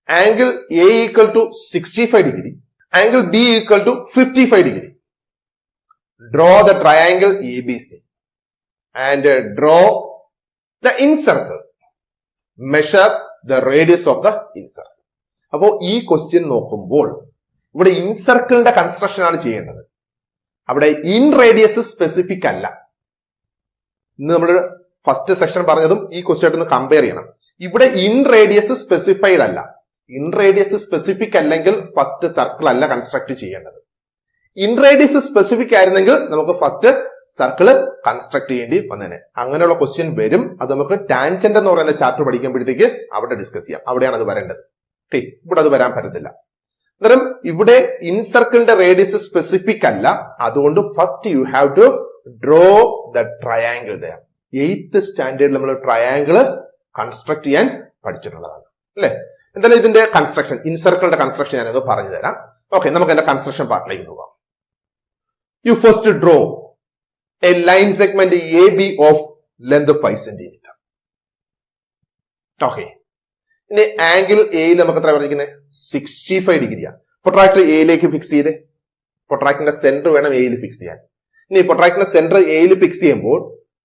angle A equal to 65 degree angle B equal to 55 degree. Draw the triangle ABC and draw the incircle. Measure the radius of the incircle. അപ്പോൾ ഈ question നോക്കുമ്പോൾ ഇവിടെ ഇൻസർക്കിളിന്റെ construction ആണ് ചെയ്യേണ്ടത്. അവിടെ in radius specific അല്ല. ഇന്ന് നമ്മൾ ഫസ്റ്റ് സെക്ഷൻ പറഞ്ഞതും ഈ ക്വസ്റ്റ്യൻ ആയിട്ട് ഒന്ന് കമ്പയർ ചെയ്യണം. ഇവിടെ ഇൻ റേഡിയസ് സ്പെസിഫൈഡ് അല്ല. ഇൻ റേഡിയസ് സ്പെസിഫിക് അല്ലെങ്കിൽ ഫസ്റ്റ് സർക്കിൾ അല്ല കൺസ്ട്രക്ട് ചെയ്യേണ്ടത്. ഇൻ റേഡിയസ് സ്പെസിഫിക് ആയിരുന്നെങ്കിൽ നമുക്ക് ഫസ്റ്റ് സർക്കിൾ കൺസ്ട്രക്ട് ചെയ്യേണ്ടി വന്നേനെ. അങ്ങനെയുള്ള ക്വസ്റ്റ്യൻ വരും. അത് നമുക്ക് ടാൻജന്റ് എന്ന് പറയുന്ന ചാപ്റ്റർ പഠിക്കുമ്പോഴത്തേക്ക് അവിടെ ഡിസ്കസ് ചെയ്യാം. അവിടെയാണ് അത് വരേണ്ടത്. ഓക്കെ, ഇവിടെ അത് വരാൻ പറ്റത്തില്ല. അന്നേരം ഇവിടെ ഇൻസർക്കിളിന്റെ റേഡിയസ് സ്പെസിഫിക് അല്ല. അതുകൊണ്ട് first you have to draw the triangle there. 8th സ്റ്റാൻഡേർഡിൽ നമ്മൾ ട്രയാങ്കിൾ കൺസ്ട്രക്ട് ചെയ്യാൻ പഠിച്ചിട്ടുള്ളതാണ് അല്ലെ. എന്തായാലും ഇതിന്റെ കൺസ്ട്രക്ഷൻ, ഇൻസർക്കിളിന്റെ കൺസ്ട്രക്ഷൻ ഞാനത് പറഞ്ഞു തരാം. ഓക്കെ, നമുക്ക് എന്റെ കൺസ്ട്രക്ഷൻ പാർട്ടിലേക്ക് പോകാം. You first draw A line segment AB of length 5 centimetre. Okay, ഇനി ആംഗിൾ എയിൽ നമുക്ക് എത്ര പറഞ്ഞിരിക്കുന്നത്? 65 ഡിഗ്രിയാണ്. പ്രൊട്രാക്ടർ എയിലേക്ക് ഫിക്സ് ചെയ്ത്, പ്രൊട്രാക്ടറിന്റെ സെന്റർ വേണം എയിൽ ഫിക്സ് ചെയ്യാൻ. ഇനി പ്രൊട്രാക്ടറിന്റെ സെന്റർ എയിൽ ഫിക്സ് ചെയ്യുമ്പോൾ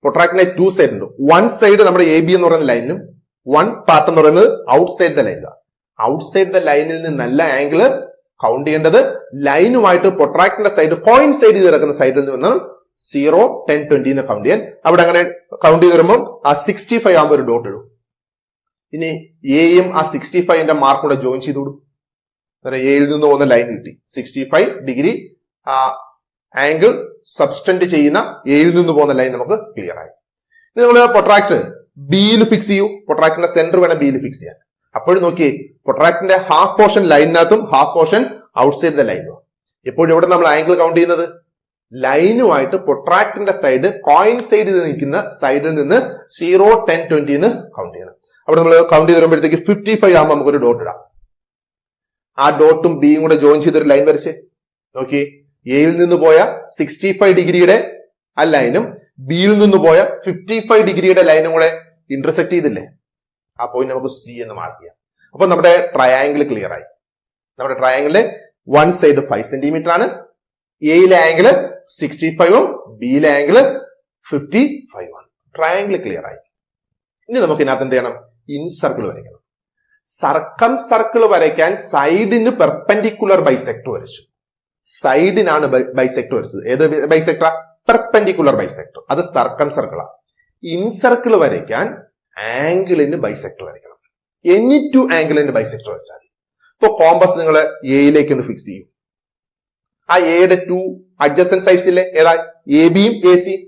പ്രൊട്രാക്ടറിന്റെ 2 സൈഡ് ഉണ്ട്. 1 സൈഡ് നമ്മുടെ AB എന്ന് പറയുന്ന ലൈനും 1 പാർട്ട് എന്ന് പറയുന്നത് ഔട്ട് സൈഡ് ദ ലൈനിലാണ്. ഔട്ട് സൈഡ് ദ ലൈനിൽ നിന്നല്ല ആംഗിള് കൗണ്ട് ചെയ്യേണ്ടത്. ലൈനുമായിട്ട് പ്രൊട്രാക്ടറിന്റെ സൈഡ് കോയിൻ സൈഡ് ചെയ്ത് കിടക്കുന്ന സൈഡിൽ നിന്ന് 0, 10, 20 എന്ന് കൗണ്ട് ചെയ്യാൻ. അവിടെ അങ്ങനെ കൗണ്ട് ചെയ്ത് വരുമ്പോൾ ആ 65 ആകുമ്പോൾ ഒരു ഡോട്ട് ഇടും. ഇനി എയും ആ 65ന്റെ മാർക്ക് കൂടെ ജോയിൻ ചെയ്ത് കൊടുക്കും. എയിൽ നിന്ന് പോകുന്ന ലൈൻ കിട്ടി. 65 ഡിഗ്രി ആംഗിൾ സബ്സ്റ്റന്റ് ചെയ്യുന്ന എയിൽ നിന്ന് പോകുന്ന ലൈൻ നമുക്ക് ക്ലിയർ ആയി. ഇനി നമ്മൾ പ്രൊട്രാക്ടർ ബിയിൽ ഫിക്സ് ചെയ്യൂ. പ്രൊട്രാക്ടറിന്റെ സെന്റർ വേണം ബിയിൽ ഫിക്സ് ചെയ്യാൻ. അപ്പോഴും നോക്കിയേ, പ്രൊട്രാക്ടറിന്റെ ഹാഫ് പോർഷൻ ലൈനിനകത്തും half portion outside the ലൈനും. എപ്പോഴും ഇവിടെ നമ്മൾ ആംഗിൾ കൗണ്ട് ചെയ്യുന്നത് ലൈനുമായിട്ട് പ്രൊട്രാക്ടറിന്റെ സൈഡ് കോയിൻ സൈഡ് ചെയ്ത് നിൽക്കുന്ന സൈഡിൽ നിന്ന് 0, 10, 20 എന്ന് കൗണ്ട് ചെയ്യണം. അവിടെ നമ്മൾ കൗണ്ട് ചെയ്ത് വരുമ്പോഴത്തേക്ക് 55 ആകുമ്പോൾ നമുക്കൊരു ഡോട്ട് ഇടാം. ആ ഡോട്ടും ബിയും കൂടെ ജോയിൻ ചെയ്തൊരു ലൈൻ വരച്ച് നോക്കി. എയിൽ നിന്ന് പോയ 65 ഡിഗ്രിയുടെ ആ ലൈനും ബിയിൽ നിന്ന് പോയ 55 ഡിഗ്രിയുടെ ലൈനും കൂടെ ഇന്റർസെക്ട് ചെയ്തില്ലേ? ആ പോയിന്റ് നമുക്ക് സി എന്ന് മാർക്ക് ചെയ്യാം. അപ്പൊ നമ്മുടെ ട്രയാംഗിൾ ക്ലിയർ ആയി. നമ്മുടെ ട്രയാംഗിളിലെ 1 സൈഡ് 5 സെന്റിമീറ്റർ ആണ്. എയിലെ ആംഗിള് 65ഉം ബിയിലെ ആംഗിള് 55 ആണ്. ട്രയാംഗിൾ ക്ലിയർ ആയി. ഇനി നമുക്ക് ഇതിനകത്ത് എന്ത് ചെയ്യണം? ഇൻസർക്കിൾ വരയ്ക്കണം. സർക്കം സർക്കിൾ വരയ്ക്കാൻ സൈഡിന് പെർപെൻഡിക്കുലർ ബൈസെക്ടർ വരച്ചു. സൈഡിനാണ് ബൈസെക്ടർ വരച്ചത്. ഏത് ബൈസെക്ടറാ? Perpendicular bisector. അത് സർക്കം സർക്കിളാ. ഇൻസർക്കിൾ വരയ്ക്കാൻ ആംഗിളിന് ബൈസെക്ടർ വരയ്ക്കണം. എനി 2 ആംഗിളിന് ബൈസെക്ടർ വരച്ചാൽ മതി. ഇപ്പൊ കോമ്പസ് നിങ്ങൾ എയിലേക്ക് ഒന്ന് ഫിക്സ് ചെയ്യും. ആ എയുടെ 2 അഡ്ജസന്റ് സൈഡ്സ് ഇല്ലേ? ഏതാ? എ ബിയും എ സിയും.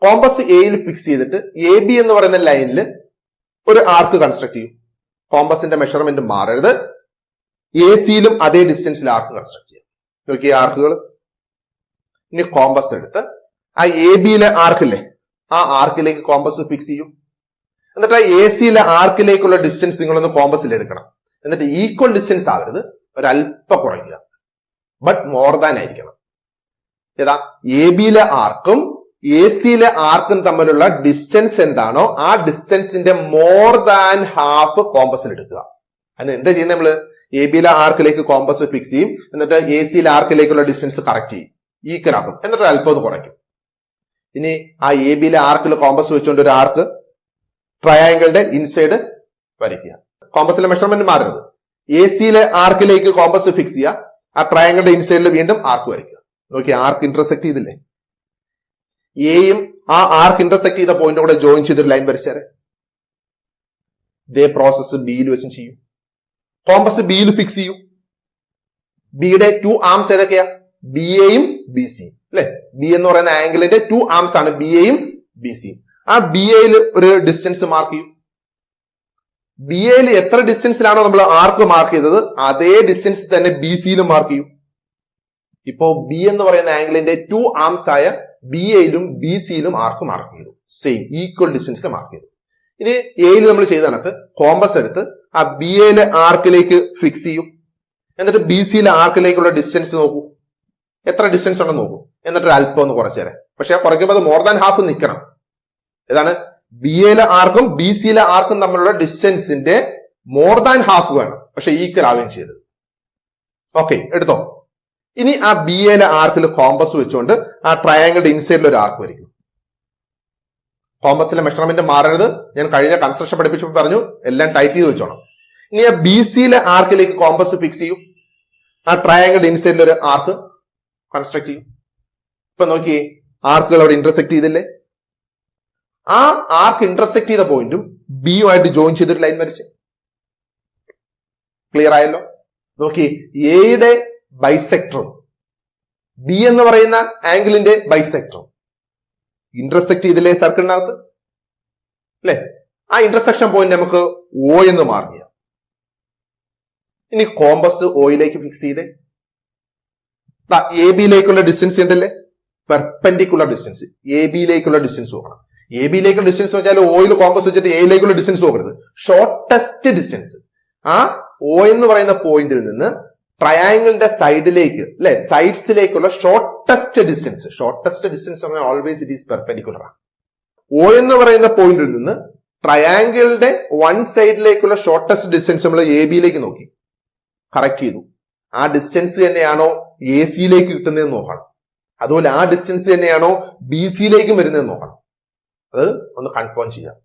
കോമ്പസ് എയിൽ ഫിക്സ് ചെയ്തിട്ട് എ ബി എന്ന് പറയുന്ന ലൈനിൽ ഒരു ആർക്ക് കൺസ്ട്രക്ട് ചെയ്യും. കോമ്പസിന്റെ മെഷർമെന്റ് മാറരുത്. എ സിയിലും അതേ ഡിസ്റ്റൻസിൽ ആർക്ക് കൺസ്ട്രക്ട് ചെയ്യാം. നോക്കിയ ആർക്കുകൾ. ഇനി കോമ്പസ് എടുത്ത് ആ എ ബിയിലെ ആർക്കില്ലേ, ആ ആർക്കിലേക്ക് കോമ്പസ് ഫിക്സ് ചെയ്യും. എന്നിട്ട് ആ എ സിയിലെ ആർക്കിലേക്കുള്ള ഡിസ്റ്റൻസ് നിങ്ങളൊന്ന് കോമ്പസിൽ എടുക്കണം. എന്നിട്ട് ഈക്വൽ ഡിസ്റ്റൻസ് ആവരുത്, ഒരല്പം കുറയ്ക്കുക. ബട്ട് മോർ ദാൻ ആയിരിക്കണം. ഏതാ? എ ബിയിലെ ആർക്കും എ സിയിലെ ആർക്കും തമ്മിലുള്ള ഡിസ്റ്റൻസ് എന്താണോ ആ ഡിസ്റ്റൻസിന്റെ മോർ ദാൻ ഹാഫ് കോമ്പസിൽ എടുക്കുക. അതിന് എന്താ ചെയ്യുന്നത്? നമ്മള് എ ബിയിലെ ആർക്കിലേക്ക് കോമ്പസ് ഫിക്സ് ചെയ്യും. എന്നിട്ട് എ സിയിലെ ആർക്കിലേക്കുള്ള ഡിസ്റ്റൻസ് കറക്റ്റ് ചെയ്യും, ഈക്വൽ ആക്കും. എന്നിട്ട് അല്പം ഒന്ന് കുറയ്ക്കും. ഇനി ആ എ ബിയിലെ ആർക്കിൽ കോമ്പസ് വെച്ചുകൊണ്ട് ഒരു ആർക്ക് ട്രയാങ്കിളിന്റെ ഇൻസൈഡ് വരയ്ക്കുക. കോമ്പസിലെ മെഷർമെന്റ് മാറരുത്. എ സിയിലെ ആർക്കിലേക്ക് കോമ്പസ് ഫിക്സ് ചെയ്യുക. ആ ട്രയാങ്കിളിന്റെ ഇൻസൈഡിൽ വീണ്ടും ആർക്ക് വരയ്ക്കുക. നോക്കി, ആർക്ക് ഇന്റർസെക്ട് ചെയ്തില്ലേ? എയും ആ ആർക്ക് ഇന്റർസെക്ട് ചെയ്ത പോയിന്റ് കൂടെ ജോയിൻ ചെയ്തൊരു ലൈൻ വരച്ചാരെ. ഇതേ പ്രോസസ് ബിയിൽ വെച്ചും ചെയ്യും. കോമ്പസ് ബിയിൽ ഫിക്സ് ചെയ്യും. ബിയുടെ 2 ആംസ് ഏതൊക്കെയാ? ബി എയും ബി സിയും അല്ലെ? ബി എന്ന് പറയുന്ന ആംഗിളിന്റെ 2 ആംസ് ആണ് ബി എയും ബി സിയും. ആ ബി എയിൽ ഒരു ഡിസ്റ്റൻസ് മാർക്ക് ചെയ്യും. ബി എയിൽ എത്ര ഡിസ്റ്റൻസിലാണോ നമ്മൾ ആർക്ക് മാർക്ക് ചെയ്തത് അതേ ഡിസ്റ്റൻസ് തന്നെ ബി സിയിലും മാർക്ക് ചെയ്യും. ഇപ്പോ ബി എന്ന് പറയുന്ന ആംഗിളിന്റെ 2 ആംസ് ആയ ബി എയിലും ബി സിയിലും ആർക്ക് മാർക്ക് ചെയ്തു. സെയിം ഈക്വൽ ഡിസ്റ്റൻസിൽ മാർക്ക് ചെയ്തു. ഇനി എയിൽ നമ്മൾ ചെയ്ത കണക്ക് കോമ്പസ് എടുത്ത് ആ ബി എയിലെ ആർക്കിലേക്ക് ഫിക്സ് ചെയ്യും. എന്നിട്ട് ബി സിയിലെ ആർക്കിലേക്കുള്ള ഡിസ്റ്റൻസ് നോക്കൂ, എത്ര ഡിസ്റ്റൻസ് ഉണ്ടെന്ന് നോക്കൂ. എന്നിട്ട് അല്പം ഒന്ന് കുറച്ചേരെ. പക്ഷെ കുറയ്ക്കുമ്പോൾ അത് മോർ ദാൻ ഹാഫ് നിൽക്കണം. ഏതാണ്? ബി എയിലെ ആർക്കും ബി സിയിലെ ആർക്കും തമ്മിലുള്ള ഡിസ്റ്റൻസിന്റെ മോർ ദാൻ ഹാഫ് വേണം, പക്ഷെ ഈക്വൽ ആവുകയും ചെയ്തത്. ഓക്കെ, എടുത്തോ. ഇനി ആ ബി എയിലെ ആർക്കിൽ കോമ്പസ് വെച്ചുകൊണ്ട് ആ ട്രയാങ്കിളുടെ ഇൻസൈഡിൽ ഒരു ആർക്ക് വരയ്ക്കും. കോമ്പസിലെ മെഷർമെന്റ് മാറരുത്. ഞാൻ കഴിഞ്ഞ കൺസ്ട്രക്ഷൻ പഠിപ്പിച്ചപ്പോൾ പറഞ്ഞു എല്ലാം ടൈറ്റ് ചെയ്ത് വെച്ചോണം. ഇനി ആ ബി സിയിലെ ആർക്കിലേക്ക് കോമ്പസ് ഫിക്സ് ചെയ്യും. ആ ട്രയാങ്കിളുടെ ഇൻസൈഡിൽ ഒരു ആർക്ക് കൺസ്ട്രക്ട് ചെയ്യും. ഇപ്പൊ നോക്കിയേ, ആർക്കുകൾ അവിടെ ഇന്റർസെക്ട് ചെയ്തില്ലേ? ആ ആർക്ക് ഇന്റർസെക്ട് ചെയ്ത പോയിന്റും ബിയുമായിട്ട് ജോയിൻ ചെയ്തൊരു ലൈൻ വരച്ച്. ക്ലിയർ ആയല്ലോ? നോക്കി, എയുടെ ബൈസെക്ടറും ബി എന്ന് പറയുന്ന ആംഗിളിന്റെ ബൈസെക്ടറും ഇന്റർസെക്ട് ചെയ്തില്ലേ സർക്കിളിനകത്ത്? അല്ലെ? ആ ഇന്റർസെക്ഷൻ പോയിന്റ് നമുക്ക് ഒ എന്ന് മാർക്ക് ചെയ്യാം. ഇനി കോമ്പസ് ഒയിലേക്ക് ഫിക്സ് ചെയ്തേ. എ ബിയിലേക്കുള്ള ഡിസ്റ്റൻസ് ഉണ്ടല്ലേ, പെർപെൻഡിക്കുലർ ഡിസ്റ്റൻസ്. എ ബിയിലേക്കുള്ള ഡിസ്റ്റൻസ് നോക്കണം. എ ബിയിലേക്കുള്ള ഡിസ്റ്റൻസ് വെച്ചാൽ ഓയിൽ കോമ്പസ് വെച്ചിട്ട് എയിലേക്കുള്ള ഡിസ്റ്റൻസ് നോക്കരുത്. Shortest distance. ആ ഒ എന്ന് പറയുന്ന പോയിന്റിൽ നിന്ന് ട്രയാങ്കിളിന്റെ സൈഡിലേക്ക്, അല്ലെ, സൈഡ്സിലേക്കുള്ള ഷോർട്ടസ്റ്റ് ഡിസ്റ്റൻസ്. ഷോർട്ടസ്റ്റ് ഡിസ്റ്റൻസ് പറഞ്ഞാൽ ഓൾവേസ് ഇറ്റ് ഈസ് പെർപെൻഡിക്കുലർ ആണ്. ഒ എന്ന് പറയുന്ന പോയിന്റിൽ നിന്ന് ട്രയാങ്കിളിന്റെ വൺ സൈഡിലേക്കുള്ള ഷോർട്ടസ്റ്റ് ഡിസ്റ്റൻസ് നമ്മൾ എ ബിയിലേക്ക് നോക്കി, കറക്റ്റ് ചെയ്തു. ആ ഡിസ്റ്റൻസ് തന്നെയാണോ എ സിയിലേക്ക് കിട്ടുന്നതെന്ന് നോക്കണം. അതുപോലെ ആ ഡിസ്റ്റൻസ് തന്നെയാണോ ബി സിയിലേക്കും വരുന്നതെന്ന് നോക്കണം. അത് ഒന്ന് കൺഫേം ചെയ്യാം.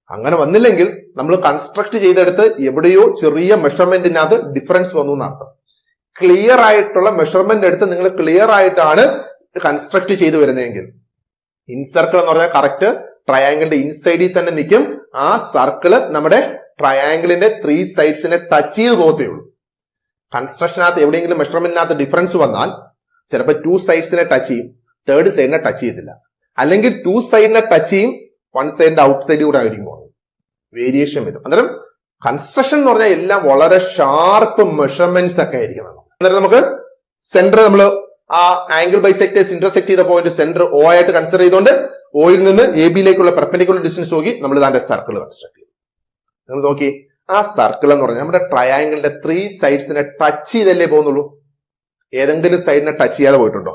അങ്ങനെ വന്നില്ലെങ്കിൽ നമ്മൾ കൺസ്ട്രക്ട് ചെയ്തെടുത്ത് എവിടെയോ ചെറിയ മെഷർമെന്റിനകത്ത് ഡിഫറൻസ് വന്നു എന്നർത്ഥം. ക്ലിയർ ആയിട്ടുള്ള മെഷർമെന്റ് എടുത്ത് നിങ്ങൾ ക്ലിയർ ആയിട്ടാണ് കൺസ്ട്രക്ട് ചെയ്തു വരുന്നതെങ്കിൽ, ഇൻസർക്കിൾ എന്ന് പറഞ്ഞാൽ കറക്റ്റ് ട്രയാങ്കിളിന്റെ ഇൻസൈഡിൽ തന്നെ നിൽക്കും. ആ സർക്കിള് നമ്മുടെ ട്രയാങ്കിളിന്റെ 3 സൈഡ്സിനെ ടച്ച് ചെയ്ത് പോകത്തേ ഉള്ളൂ. കൺസ്ട്രക്ഷനകത്ത് എവിടെയെങ്കിലും മെഷർമെന്റിനകത്ത് ഡിഫറൻസ് വന്നാൽ ചിലപ്പോൾ 2 സൈഡ്സിനെ ടച്ച് ചെയ്യും, 3rd സൈഡിനെ ടച്ച് ചെയ്തില്ല. അല്ലെങ്കിൽ 2 സൈഡിനെ ടച്ച് ചെയ്യും, 1 സൈഡിന്റെ ഔട്ട് സൈഡിൽ കൂടെ ആയിരിക്കും പോകുന്നത്. വേരിയേഷൻ വരും. അന്നേരം കൺസ്ട്രക്ഷൻ എന്ന് പറഞ്ഞാൽ എല്ലാം വളരെ ഷാർപ്പ് മെഷർമെന്റ്സ് ഒക്കെ ആയിരിക്കണം. അന്നേരം നമുക്ക് സെന്റർ നമ്മൾ ആ ആംഗിൾ ബൈസെക്ടേഴ്സ് ഇന്റർസെക്ട് ചെയ്ത പോയിന്റ് സെന്റർ ഒ ആയിട്ട് കൺസിഡർ ചെയ്തുകൊണ്ട് ഒയിൽ നിന്ന് എ ബിയിലേക്കുള്ള പെർപെൻഡിക്കുലർ ഡിസ്റ്റൻസ് നോക്കി നമ്മൾ ഇതിന്റെ സർക്കിൾ കൺസ്ട്രക്ട് ചെയ്തു. നിങ്ങൾ നോക്കി, ആ സർക്കിൾ എന്ന് പറഞ്ഞാൽ നമ്മുടെ ട്രയാങ്കിളിന്റെ 3 സൈഡ്സിനെ ടച്ച് ചെയ്തല്ലേ പോകുന്നുള്ളൂ. ഏതെങ്കിലും സൈഡിനെ ടച്ച് ചെയ്യാതെ പോയിട്ടുണ്ടോ?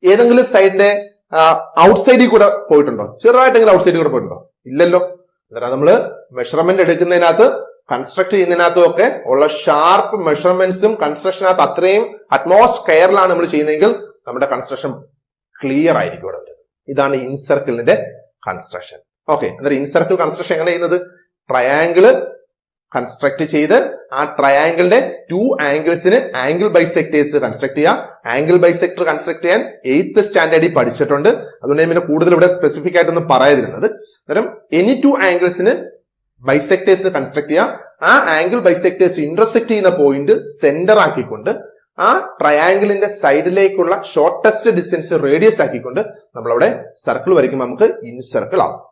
ഏതെങ്കിലും സൈഡിന്റെ ഔട്ട് സൈഡിൽ കൂടെ പോയിട്ടുണ്ടോ? ചെറുതായിട്ടെങ്കിലും ഔട്ട് സൈഡിൽ കൂടെ പോയിട്ടുണ്ടോ? ഇല്ലല്ലോ. അന്നേരം നമ്മള് മെഷർമെന്റ് എടുക്കുന്നതിനകത്ത്, കൺസ്ട്രക്ട് ചെയ്യുന്നതിനകത്തും ഒക്കെ ഉള്ള ഷാർപ്പ് മെഷർമെന്റ്സും കൺസ്ട്രക്ഷനകത്ത് അത്രയും അറ്റ്മോസ്ഫിയറിലാണ് നമ്മൾ ചെയ്യുന്നതെങ്കിൽ നമ്മുടെ കൺസ്ട്രക്ഷൻ ക്ലിയർ ആയിരിക്കും ഇവിടെ വരുന്നത്. ഇതാണ് ഇൻസർക്കിളിന്റെ കൺസ്ട്രക്ഷൻ. ഓക്കെ, അന്നേരം ഇൻസർക്കിൾ കൺസ്ട്രക്ഷൻ എങ്ങനെ ചെയ്യുന്നത്? ട്രയാങ്കിള് കൺസ്ട്രക്ട് ചെയ്ത് ആ ട്രയാങ്കിളിന്റെ 2 ആംഗിൾസിന് ആംഗിൾ ബൈസെക്ടേഴ്സ് കൺസ്ട്രക്ട് ചെയ്യാം. ആംഗിൾ ബൈസെക്ടർ കൺസ്ട്രക്ട് ചെയ്യാൻ 8th സ്റ്റാൻഡേർഡിൽ പഠിച്ചിട്ടുണ്ട്. അതുകൊണ്ട് പിന്നെ കൂടുതൽ ഇവിടെ സ്പെസിഫിക് ആയിട്ടൊന്നും പറയാതിരുന്നത്. അന്നേരം എനി 2 ആംഗിൾസിന് ബൈസെക്ടേഴ്സ് കൺസ്ട്രക്ട് ചെയ്യാം. ആ ആംഗിൾ ബൈസെക്ടേഴ്സ് ഇന്റർസെക്ട് ചെയ്യുന്ന പോയിന്റ് സെന്റർ ആക്കിക്കൊണ്ട് ആ ട്രയാങ്കിളിന്റെ സൈഡിലേക്കുള്ള ഷോർട്ടസ്റ്റ് ഡിസ്റ്റൻസ് റേഡിയസ് ആക്കിക്കൊണ്ട് നമ്മളവിടെ സർക്കിൾ വരയ്ക്കുമ്പോൾ നമുക്ക് ഇൻസർക്കിൾ ആവും.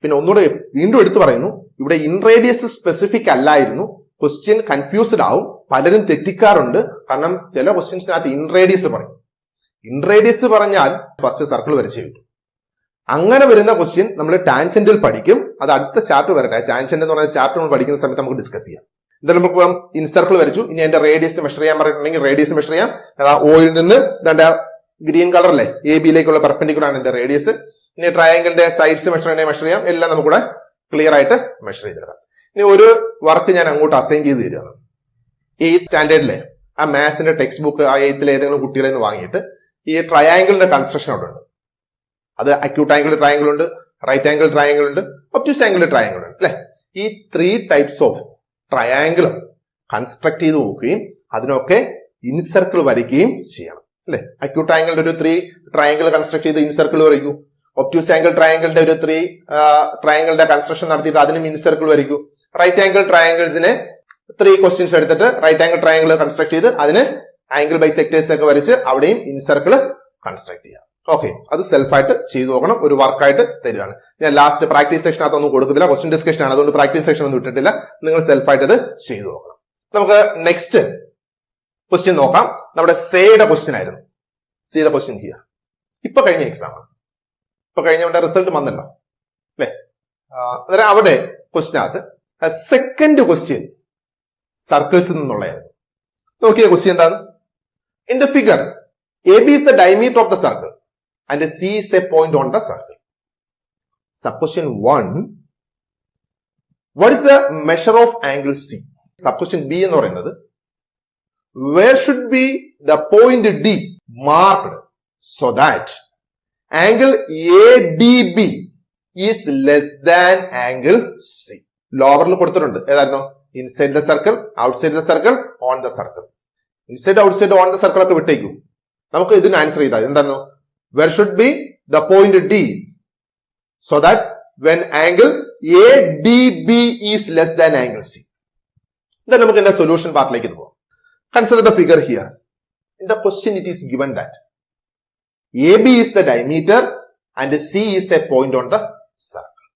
പിന്നെ ഒന്നുകൂടെ വീണ്ടും എടുത്തു പറയുന്നു, ഇവിടെ ഇൻ റേഡിയസ് സ്പെസിഫിക് അല്ലായിരുന്നു. ക്വസ്റ്റ്യൻ കൺഫ്യൂസ്ഡ് ആവും, പലരും തെറ്റിക്കാറുണ്ട്. കാരണം ചില ക്വസ്റ്റ്യൻസിനകത്ത് ഇൻ റേഡിയസ് പറയും. ഇൻ റേഡിയസ് പറഞ്ഞാൽ ഫസ്റ്റ് സർക്കിൾ വരച്ചേ കിട്ടും. അങ്ങനെ വരുന്ന ക്വസ്റ്റ്യൻ നമ്മൾ ടാൻജന്റിൽ പഠിക്കും. അത് അടുത്ത ചാപ്റ്റർ വരട്ടെ. ടാൻജന്റ് എന്ന് പറയുന്ന ചാപ്റ്റർ നമ്മൾ പഠിക്കുന്ന സമയത്ത് നമുക്ക് ഡിസ്കസ് ചെയ്യാം. എന്തായാലും നമുക്ക് ഇൻസർക്കിൾ വരച്ചു. ഇനി അതിന്റെ റേഡിയസ് മെഷർ ചെയ്യാൻ പറഞ്ഞിട്ടുണ്ടെങ്കിൽ റേഡിയസ് മെഷർ ചെയ്യാം. ഓയിൽ നിന്ന് ദാ ഗ്രീൻ കളർ അല്ലേ, എ ബിയിലേക്കുള്ള പെർപെൻഡിക്കുലർ ആണ് എന്റെ റേഡിയസ്. ഇനി ട്രയാങ്കിളിന്റെ സൈഡ്സ് മെഷർ ചെയ്യാം. എല്ലാം നമുക്കിവിടെ ക്ലിയർ ആയിട്ട് മെഷർ ചെയ്തെടുക്കാം. ഇനി ഒരു വർക്ക് ഞാൻ അങ്ങോട്ട് അസൈൻ ചെയ്ത് തരികയാണ്. 8th സ്റ്റാൻഡേർഡിലെ ആ മാത്സിന്റെ ടെക്സ്റ്റ് ബുക്ക് ആ 8th ഏതെങ്കിലും കുട്ടികളെ നിന്ന് വാങ്ങിയിട്ട് ഈ ട്രയാങ്കിളിന്റെ കൺസ്ട്രക്ഷൻ അവിടെ ഉണ്ട്. അത് അക്യൂട്ട് ആംഗിൾ ട്രയാങ്കിൾ ഉണ്ട്, റൈറ്റ് ആംഗിൾ ട്രയാങ്കിൾ ഉണ്ട്, ഒബ്റ്റ്യൂസ് ആംഗിൾ ട്രയാങ്കിൾ ഉണ്ട് അല്ലെ. ഈ 3 ടൈപ്സ് ഓഫ് ട്രയാങ്കിൾ കൺസ്ട്രക്ട് ചെയ്ത് നോക്കുകയും അതിനൊക്കെ ഇൻസർക്കിൾ വരയ്ക്കുകയും ചെയ്യണം അല്ലെ. അക്യൂട്ട് ആംഗിളിന്റെ ഒരു 3 ട്രയാങ്കിൾ കൺസ്ട്രക്ട് ചെയ്ത് ഇൻസർക്കിൾ വരയ്ക്കൂ. ഒബ്റ്റ്യൂസ് ആംഗിൾ ട്രയാങ്കിളിന്റെ ഒരു 3 ട്രയാങ്കിളിന്റെ കൺസ്ട്രക്ഷൻ നടത്തിയിട്ട് അതിനും ഇൻസർക്കിൾ വരയ്ക്കൂ. റൈറ്റ് ആംഗിൾ ട്രയാങ്കിൾസിന് 3 ക്വസ്റ്റ്യൻസ് എടുത്തിട്ട് റൈറ്റ് ആംഗിൾ ട്രയാങ്കിൾ കൺസ്ട്രക്ട് ചെയ്ത് അതിന് ആംഗിൾ ബൈസെക്ടേഴ്സ് ഒക്കെ വരച്ച് അവിടെയും ഇൻസർക്കിൾ കൺസ്ട്രക്ട് ചെയ്യാം. ഓക്കെ, അത് സെൽഫായിട്ട് ചെയ്തു നോക്കണം. ഒരു വർക്കായിട്ട് തരികയാണ്. ഞാൻ ലാസ്റ്റ് പ്രാക്ടീസ് സെക്ഷനകത്ത് ഒന്നും കൊടുക്കുന്നില്ല, ക്വസ്റ്റ്യൻ ഡിസ്കഷൻ ആണ്, അതുകൊണ്ട് പ്രാക്ടീസ് സെക്ഷൻ ഒന്നും ഇട്ടിട്ടില്ല. നിങ്ങൾ സെൽഫായിട്ട് അത് ചെയ്തു നോക്കണം. നമുക്ക് നെക്സ്റ്റ് ക്വസ്റ്റ്യൻ നോക്കാം. നമ്മുടെ സേയുടെ ക്വസ്റ്റ്യൻ ആയിരുന്നു. സേയുടെ ക്വസ്റ്റ്യൻ ചെയ്യാം. ഇപ്പൊ കഴിഞ്ഞ എക്സാം ആണ്, ഇപ്പൊ കഴിഞ്ഞ റിസൾട്ട് വന്നല്ലോ അല്ലെ. അന്നേരം അവിടെ ക്വസ്റ്റ്യനകത്ത് സെക്കൻഡ് ക്വസ്റ്റ്യൻ സർക്കിൾസിൽ നിന്നുള്ളതായിരുന്നു. നോക്കിയ ക്വസ്റ്റ്യൻ എന്താണ്? In the figure AB is the diameter of the circle and C is a point on the circle. Subquestion 1, what is the measure of angle C? Subquestion B എന്ന് പറയുന്നത് where should be the point D marked so that angle ADB is less than angle C? ലോവറിൽ കൊടുത്തിട്ടുണ്ട് ഏതായിരുന്നു? Inside the circle, outside the circle, on the circle. Inside outside on the circle ഒക്കെ വിട്ടേക്കും. നമുക്ക് ഇതിന് answer ചെയ്താൽ എന്തായിരുന്നു? where should be the point D so that when angle ADB is less than angle C. Then നമുക്ക് ഇതിന്റെ solution പാർട്ടിലേക്ക് പോകാം. Consider the figure here. In the question it is given that AB is the diameter and C is a point on the circle.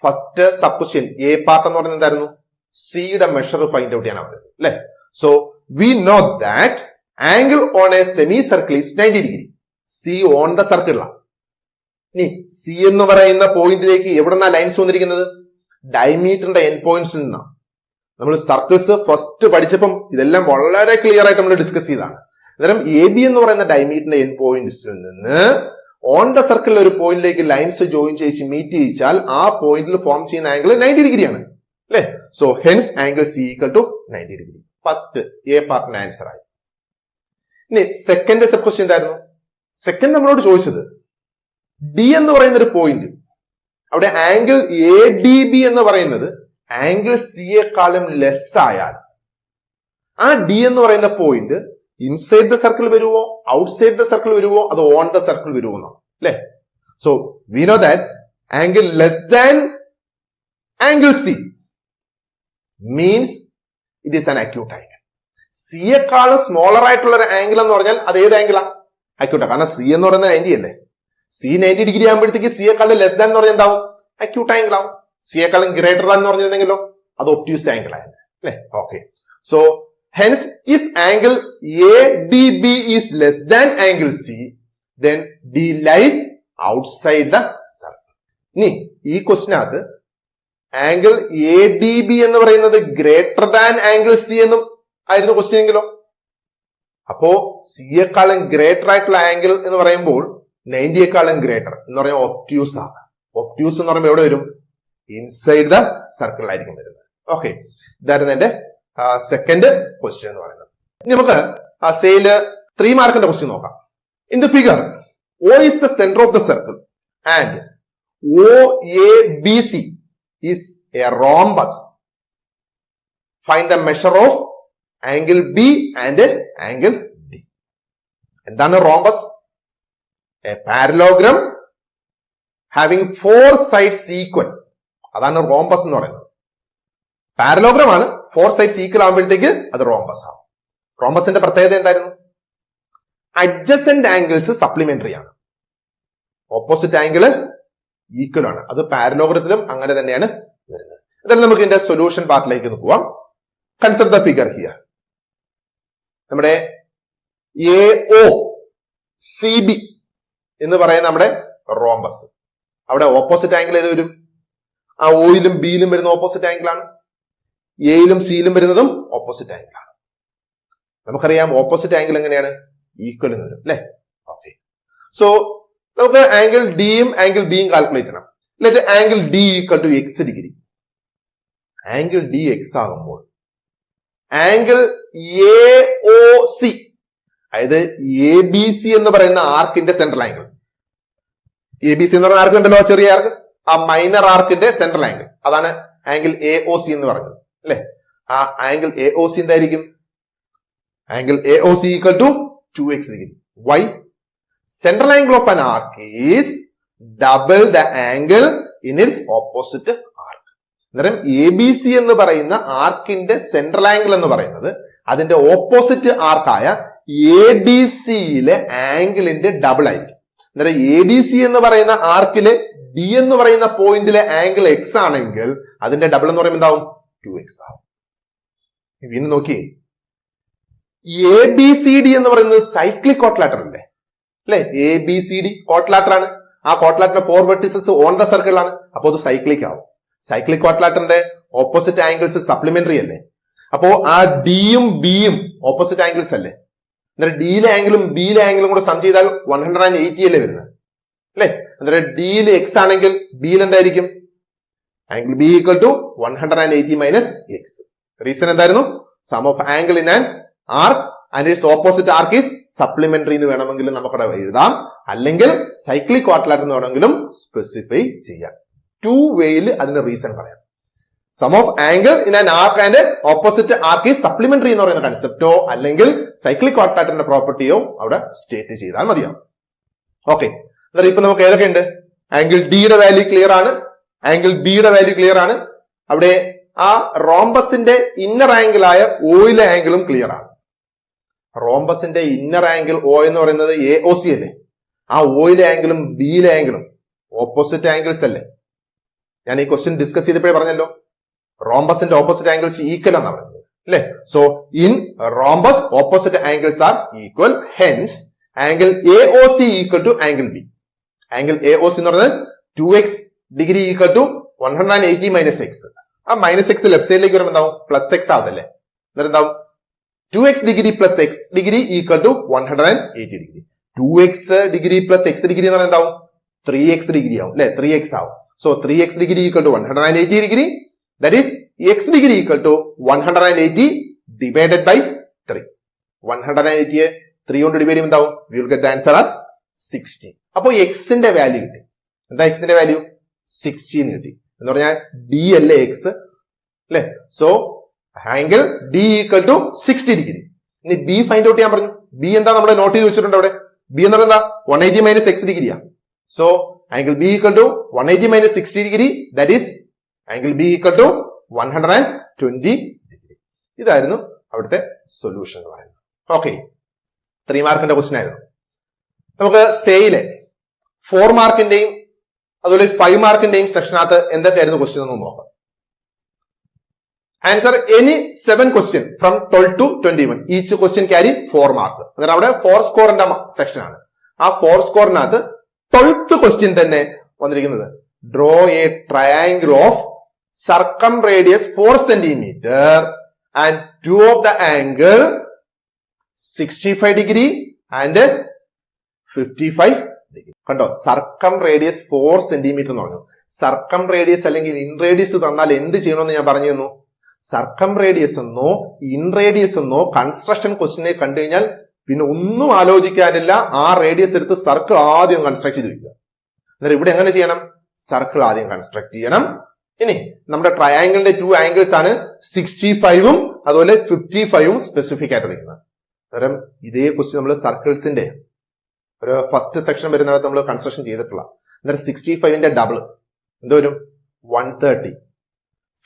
First sub question A part എന്ന് പറയുന്നത് എന്തായിരുന്നു? C യുടെ measure find out ചെയ്യാനാണ് പറയുന്നത് അല്ലെ? So we know that angle on a semicircle is 90 degree. C on the circle ആണ്. ഇനി C എന്ന് പറയുന്ന പോയിന്റിലേക്ക് എവിടെന്നാ ലൈൻസ് വന്നിരിക്കുന്നത്? ഡയമീറ്ററിന്റെ എൻഡ് പോയിന്റ്സിൽ നിന്നാണ്. നമ്മൾ സർക്കിൾസ് ഫസ്റ്റ് പഠിച്ചപ്പം ഇതെല്ലാം വളരെ ക്ലിയർ ആയിട്ട് നമ്മൾ ഡിസ്കസ് ചെയ്താണ്. അന്നേരം എ ബി എന്ന് പറയുന്ന ഡയമീറ്ററിന്റെ എൻഡ് പോയിന്റ്സിൽ നിന്ന് ഓൺ ദ സർക്കിളിൽ ഒരു പോയിന്റിലേക്ക് ലൈൻസ് ജോയിൻ ചെയ്ത് മീറ്റ് ചെയ്യിച്ചാൽ ആ പോയിന്റിൽ ഫോം ചെയ്യുന്ന ആംഗിൾ 90 ഡിഗ്രി ആണ് അല്ലെ? So hence angle C equal to 90 degree. First A പാർട്ടിന് ആൻസർ ആയി. ഇനി സെക്കൻഡ് സബ് ക്വസ്റ്റ്യൻ എന്തായിരുന്നു? സെക്കൻഡ് നമ്മളോട് ചോദിച്ചത് ഡി എന്ന് പറയുന്ന ഒരു പോയിന്റ്, അവിടെ ആംഗിൾ എ ഡി ബി എന്ന് പറയുന്നത് ആംഗിൾ സിയെക്കാളും ലെസ് ആയാൽ ആ ഡി എന്ന് പറയുന്ന പോയിന്റ് ഇൻസൈഡ് ദ സർക്കിൾ വരുവോ ഔട്ട്സൈഡ് ദ സർക്കിൾ വരുവോ അതോ ഓൺ ദ സർക്കിൾ വരുവോ എന്നാണ് അല്ലെ? So we know that angle less than angle C means it is an acute angle. സിയെക്കാളും സ്മോളർ ആയിട്ടുള്ള ഒരു ആംഗിൾ എന്ന് പറഞ്ഞാൽ അത് ഏത് ആംഗിളാ? അക്യൂട്ടാ. കാരണം സി എന്ന് പറയുന്നത് 90 അല്ലേ? സി 90 ഡിഗ്രി ആകുമ്പോഴത്തേക്ക് സിയെക്കാളും ലെസ് ദാൻ എന്ന് പറഞ്ഞാൽ എന്താവും? അക്യൂട്ട് ആംഗിൾ ആവും. സിയെക്കാളും ഗ്രേറ്റർ ദാൻ എന്ന് പറഞ്ഞിരുന്നെങ്കിലോ അത് ഒബ്റ്റ്യൂസ് ആംഗിൾ ആയിരുന്നു അല്ലെ? Okay. So hence if angle ADB is less than angle C then D lies outside the circle. ഇനി ഈ ക്വസ്റ്റിനകത്ത് ആംഗിൾ ADB എന്ന് പറയുന്നത് ഗ്രേറ്റർ ദാൻ ആംഗിൾ സി എന്നും ആയിരുന്നു ക്വസ്റ്റ്യൻ എങ്കിലോ? അപ്പോ സിയെക്കാളും ഗ്രേറ്റർ ആയിട്ടുള്ള ആംഗിൾ എന്ന് പറയുമ്പോൾ 90യെക്കാളും ഗ്രേറ്റർ എന്ന് പറയുമ്പോൾ ഒബ്റ്റ്യൂസ് ആണ്. ഒബ്റ്റ്യൂസ് എന്ന് പറയുമ്പോൾ എവിടെ വരും? ഇൻസൈഡ് ദ സർക്കിൾ ആയിരിക്കും വരുന്നത്. ഓക്കെ, ഇതായിരുന്നു എന്റെ സെക്കൻഡ് ക്വസ്റ്റ്യൻ എന്ന് പറയുന്നത്. ഇനി നമുക്ക് സെയില് 3 മാർക്കിന്റെ ക്വസ്റ്റ്യൻ നോക്കാം. In the figure O is the center of the circle and OABC is a rhombus. Find the measure of angle B and angle D. എന്താണ് rhombus? A parallelogram having 4 sides equal. അതാണ് rhombus എന്ന് പറയുന്നത്. Parallelogram ആണ്, 4 sides equal ആകുമ്പോഴത്തേക്ക് അത് rhombus ആവും. റോംബസിന്റെ പ്രത്യേകത എന്തായിരുന്നു? അഡ്ജസന്റ് ആംഗിൾസ് സപ്ലിമെന്ററി ആണ്, ഓപ്പോസിറ്റ് ആംഗിള് ഈക്വൽ ആണ്. അത് പാരലോഗ്രത്തിലും അങ്ങനെ തന്നെയാണ് വരുന്നത്. എന്തായാലും നമുക്ക് ഇതിന്റെ സൊല്യൂഷൻ പാർട്ടിലേക്ക് പോവാം. Consider the figure here. നമ്മുടെ AO CB എന്ന് പറയുന്ന നമ്മുടെ റോംബസ്, അവിടെ ഓപ്പോസിറ്റ് ആംഗിൾ ഏത് വരും? ആ ഓയിലും ബിയിലും വരുന്ന ഓപ്പോസിറ്റ് ആംഗിൾ ആണ്. എയിലും സിയിലും വരുന്നതും ഓപ്പോസിറ്റ് ആംഗിൾ ആണ്. നമുക്കറിയാം ഓപ്പോസിറ്റ് ആംഗിൾ എങ്ങനെയാണ്? ഈക്വൽ എന്ന് വരും അല്ലെ? ഓക്കെ. സോ നമുക്ക് ആംഗിൾ ഡിയും ആംഗിൾ ബിയും കാൽക്കുലേറ്റ് ചെയ്യണം. Let angle D equal to X degree. Angle D X ആകുമ്പോൾ ആംഗിൾ AOC, അതായത് ABC എന്ന് പറയുന്ന ആർക്കിന്റെ സെൻട്രൽ ആംഗിൾ, ABC എന്ന് പറയുന്ന ആർക്ക് ഉണ്ടല്ലോ, ചെറിയ ആർക്ക്, ആ മൈനർ ആർക്കിന്റെ സെൻട്രൽ ആംഗിൾ, അതാണ് ആംഗിൾ AOC എന്ന് പറയുന്നത് അല്ലെ? ആ ആംഗിൾ AOC എന്തായിരിക്കും? Angle AOC equal to 2x degree. Why? Central angle of an arc is double the angle in its opposite arc. അന്നേരം ABC എന്ന് പറയുന്ന ആർക്കിന്റെ സെൻട്രൽ ആംഗിൾ എന്ന് പറയുന്നത് അതിന്റെ ഓപ്പോസിറ്റ് ആർക്കായ ADCയിലെ ആംഗിളിന്റെ ഡബിൾ ആയിരിക്കും. അന്നേരം ADC എന്ന് പറയുന്ന ആർക്കിലെ ഡി എന്ന് പറയുന്ന പോയിന്റിലെ ആംഗിൾ X ആണെങ്കിൽ അതിന്റെ ഡബിൾ എന്ന് പറയുമ്പോൾ എന്താവും? 2x ആവും. വീണ്ടും നോക്കിയേ, ABCD എന്ന് പറയുന്നത് സൈക്ലിക് കോട്ട്ലാറ്റർ അല്ലേ? ABCD കോട്ട്ലാറ്റർ ആണ്. ആ കോട്ട്ലാറ്ററിന്റെ 4 വെർട്ടിസസ് ഓൺ ദ സർക്കിൾ ആണ്. അപ്പോൾ അത് സൈക്ലിക് ആവും. സൈക്ലിക് കോട്ട്ലാറ്ററിന്റെ ഓപ്പോസിറ്റ് ആംഗിൾസ് സപ്ലിമെന്ററി അല്ലേ? അപ്പോ ആ ഡിയും ബിയും ഓപ്പോസിറ്റ് ആംഗിൾസ് അല്ലേ? അന്നേരം ഡിയിലെ ആംഗിളും ബിയിലെ ആംഗിളും കൂടെ സം ചെയ്താൽ 180 അല്ലേ വരുന്നത് അല്ലെ? അന്നേരം ഡിയിൽ എക്സ് ആണെങ്കിൽ ബിയിൽ എന്തായിരിക്കും? Angle B equal to 180 minus X. Reason എന്തായിരുന്നു? Sum of angle in an arc and its opposite arc is supplementary എന്ന് വേണമെങ്കിലും നമുക്കവിടെ എഴുതാം, അല്ലെങ്കിൽ സൈക്ലിക് ക്വാഡ്രിലാറ്ററൽ എന്ന് വേണമെങ്കിലും സ്പെസിഫൈ ചെയ്യാം. 2 വേയിൽ അതിന്റെ റീസൺ പറയാം. Sum of angle in an arc and opposite arc is supplementary എന്ന് പറയുന്ന കൺസെപ്റ്റോ അല്ലെങ്കിൽ സൈക്ലിക് ക്വാഡ്രിലാറ്ററലിന്റെ പ്രോപ്പർട്ടിയോ അവിടെ സ്റ്റേറ്റ് ചെയ്താൽ മതിയാവും. ഓക്കെ, അന്നേരം ഇപ്പൊ നമുക്ക് ഏതൊക്കെ ഉണ്ട്? ആംഗിൾ ഡിയുടെ വാല്യൂ ക്ലിയർ ആണ്, ആംഗിൾ ബിയുടെ വാല്യൂ ക്ലിയർ ആണ്, അവിടെ ആ റോംബസിന്റെ ഇന്നർ ആംഗിൾ ആയ ഓയിലെ ആംഗിളും ക്ലിയർ ആണ്. റോംബസിന്റെ ഇന്നർ ആംഗിൾ ഓ എന്ന് പറയുന്നത് AOC അല്ലേ? ആ ഓയിലെ ആംഗിളും ബിയിലെ ആംഗിളും ഓപ്പോസിറ്റ് ആംഗിൾസ് അല്ലേ? ഞാൻ ഈ ക്വസ്റ്റ്യൻ ഡിസ്കസ് ചെയ്തപ്പോഴേ പറഞ്ഞല്ലോ, റോംബസിന്റെ ഓപ്പോസിറ്റ് ആംഗിൾസ് ഈക്വൽ എന്നാണ് പറഞ്ഞത് അല്ലെ? So in rhombus opposite angles are equal, hence angle AOC equal to angle B. Angle AOC എന്ന് പറയുന്നത് 2x degree equal to 180 minus X. ആ മൈനസ് എക്സ് ലെഫ്റ്റ് സൈഡിലേക്ക് വരുമ്പോൾ എന്താവും? പ്ലസ് എക്സ് ആവതല്ലേ? എന്നിട്ട് എന്താവും? 2x degree plus X degree equal to 180 degree. 2x degree plus X degree എന്ന് പറയുന്നത് എന്താവും? 3x ഡിഗ്രി ആവും അല്ലെ? 3x ആവും. So 3x degree equal to 180 degree, that is x degree equal to 180 divided by 3. 180 3 കൊണ്ട് ഡിവൈഡ് ചെയ്യുമ്പോൾ എന്താവും? We will get the answer as 60. അപ്പോ എക്സിന്റെ വാല്യൂ കിട്ടി. എന്താ എക്സിന്റെ വാല്യൂ? 60 എന്ന് കിട്ടി. എന്ന് പറഞ്ഞാൽ ഡി അല്ലേ എക്സ് അല്ലെ? So angle D equal to 60 degree. ഇനി ബി ഫൈൻഡ് ഔട്ട് ചെയ്യാൻ പറഞ്ഞു. ബി എന്താ നമ്മൾ നോട്ട് ചെയ്ത് വെച്ചിട്ടുണ്ട് അവിടെ? ബി എന്ന് പറയുന്നത് 180 മൈനസ് എക്സ് ഡിഗ്രിയാ. So angle B equal to 180 minus 60 degree, that is angle B equal to 120 degree. ഇതായിരുന്നു അവിടുത്തെ സൊല്യൂഷൻ എന്ന് പറയുന്നത്. ഓക്കെ, 3 മാർക്കിന്റെ ക്വസ്റ്റ്യൻ ആയിരുന്നു. നമുക്ക് സെയിലെ 4 മാർക്കിന്റെയും അതുപോലെ 5 മാർക്കിന്റെയും സെക്ഷനകത്ത് എന്തൊക്കെയായിരുന്നു ക്വസ്റ്റ്യൻ എന്ന് നോക്കാം. Answer any 7 question from 12 to 21. Each question carry 4 mark. അന്നേരം അവിടെ 4 സ്കോറിന്റെ സെക്ഷൻ ആണ്. ആ 4 സ്കോറിനകത്ത് 12th ക്വസ്റ്റ്യൻ തന്നെ വന്നിരിക്കുന്നത് draw a triangle of circumradius 4 centimetre and 2 of the angle 65 degree and 55 degree. കണ്ടോ, സർക്കം റേഡിയസ് 4 സെന്റിമീറ്റർ എന്ന് പറഞ്ഞു. സർക്കം റേഡിയസ് അല്ലെങ്കിൽ ഇൻ റേഡിയസ് തന്നാൽ എന്ത് ചെയ്യണമെന്ന് ഞാൻ പറഞ്ഞു തന്നു. സർക്കം റേഡിയസ് എന്നോ ഇൻ റേഡിയസ് എന്നോ കൺസ്ട്രക്ഷൻ ക്വസ്റ്റിനെ കണ്ടു കഴിഞ്ഞാൽ പിന്നെ ഒന്നും ആലോചിക്കാനില്ല. ആ റേഡിയസ് എടുത്ത് സർക്കിൾ ആദ്യം കൺസ്ട്രക്ട് ചെയ്ത് വയ്ക്കുക. അന്നേരം ഇവിടെ എങ്ങനെ ചെയ്യണം? സർക്കിൾ ആദ്യം കൺസ്ട്രക്ട് ചെയ്യണം. ഇനി നമ്മുടെ ട്രയാംഗിളിന്റെ 2 ആംഗിൾസ് ആണ് 65ഉം അതുപോലെ 55ഉം സ്പെസിഫിക് ആയിട്ട് വിളിക്കുന്നത്. അന്നേരം ഇതേ ക്വസ്റ്റ്യൻ നമ്മൾ സർക്കിൾസിന്റെ ഒരു ഫസ്റ്റ് സെക്ഷൻ വരുന്നിടത്ത് നമ്മൾ കൺസ്ട്രക്ഷൻ ചെയ്തിട്ടുള്ള. അന്നേരം 65ന്റെ ഡബിൾ എന്തോ വരും? 130.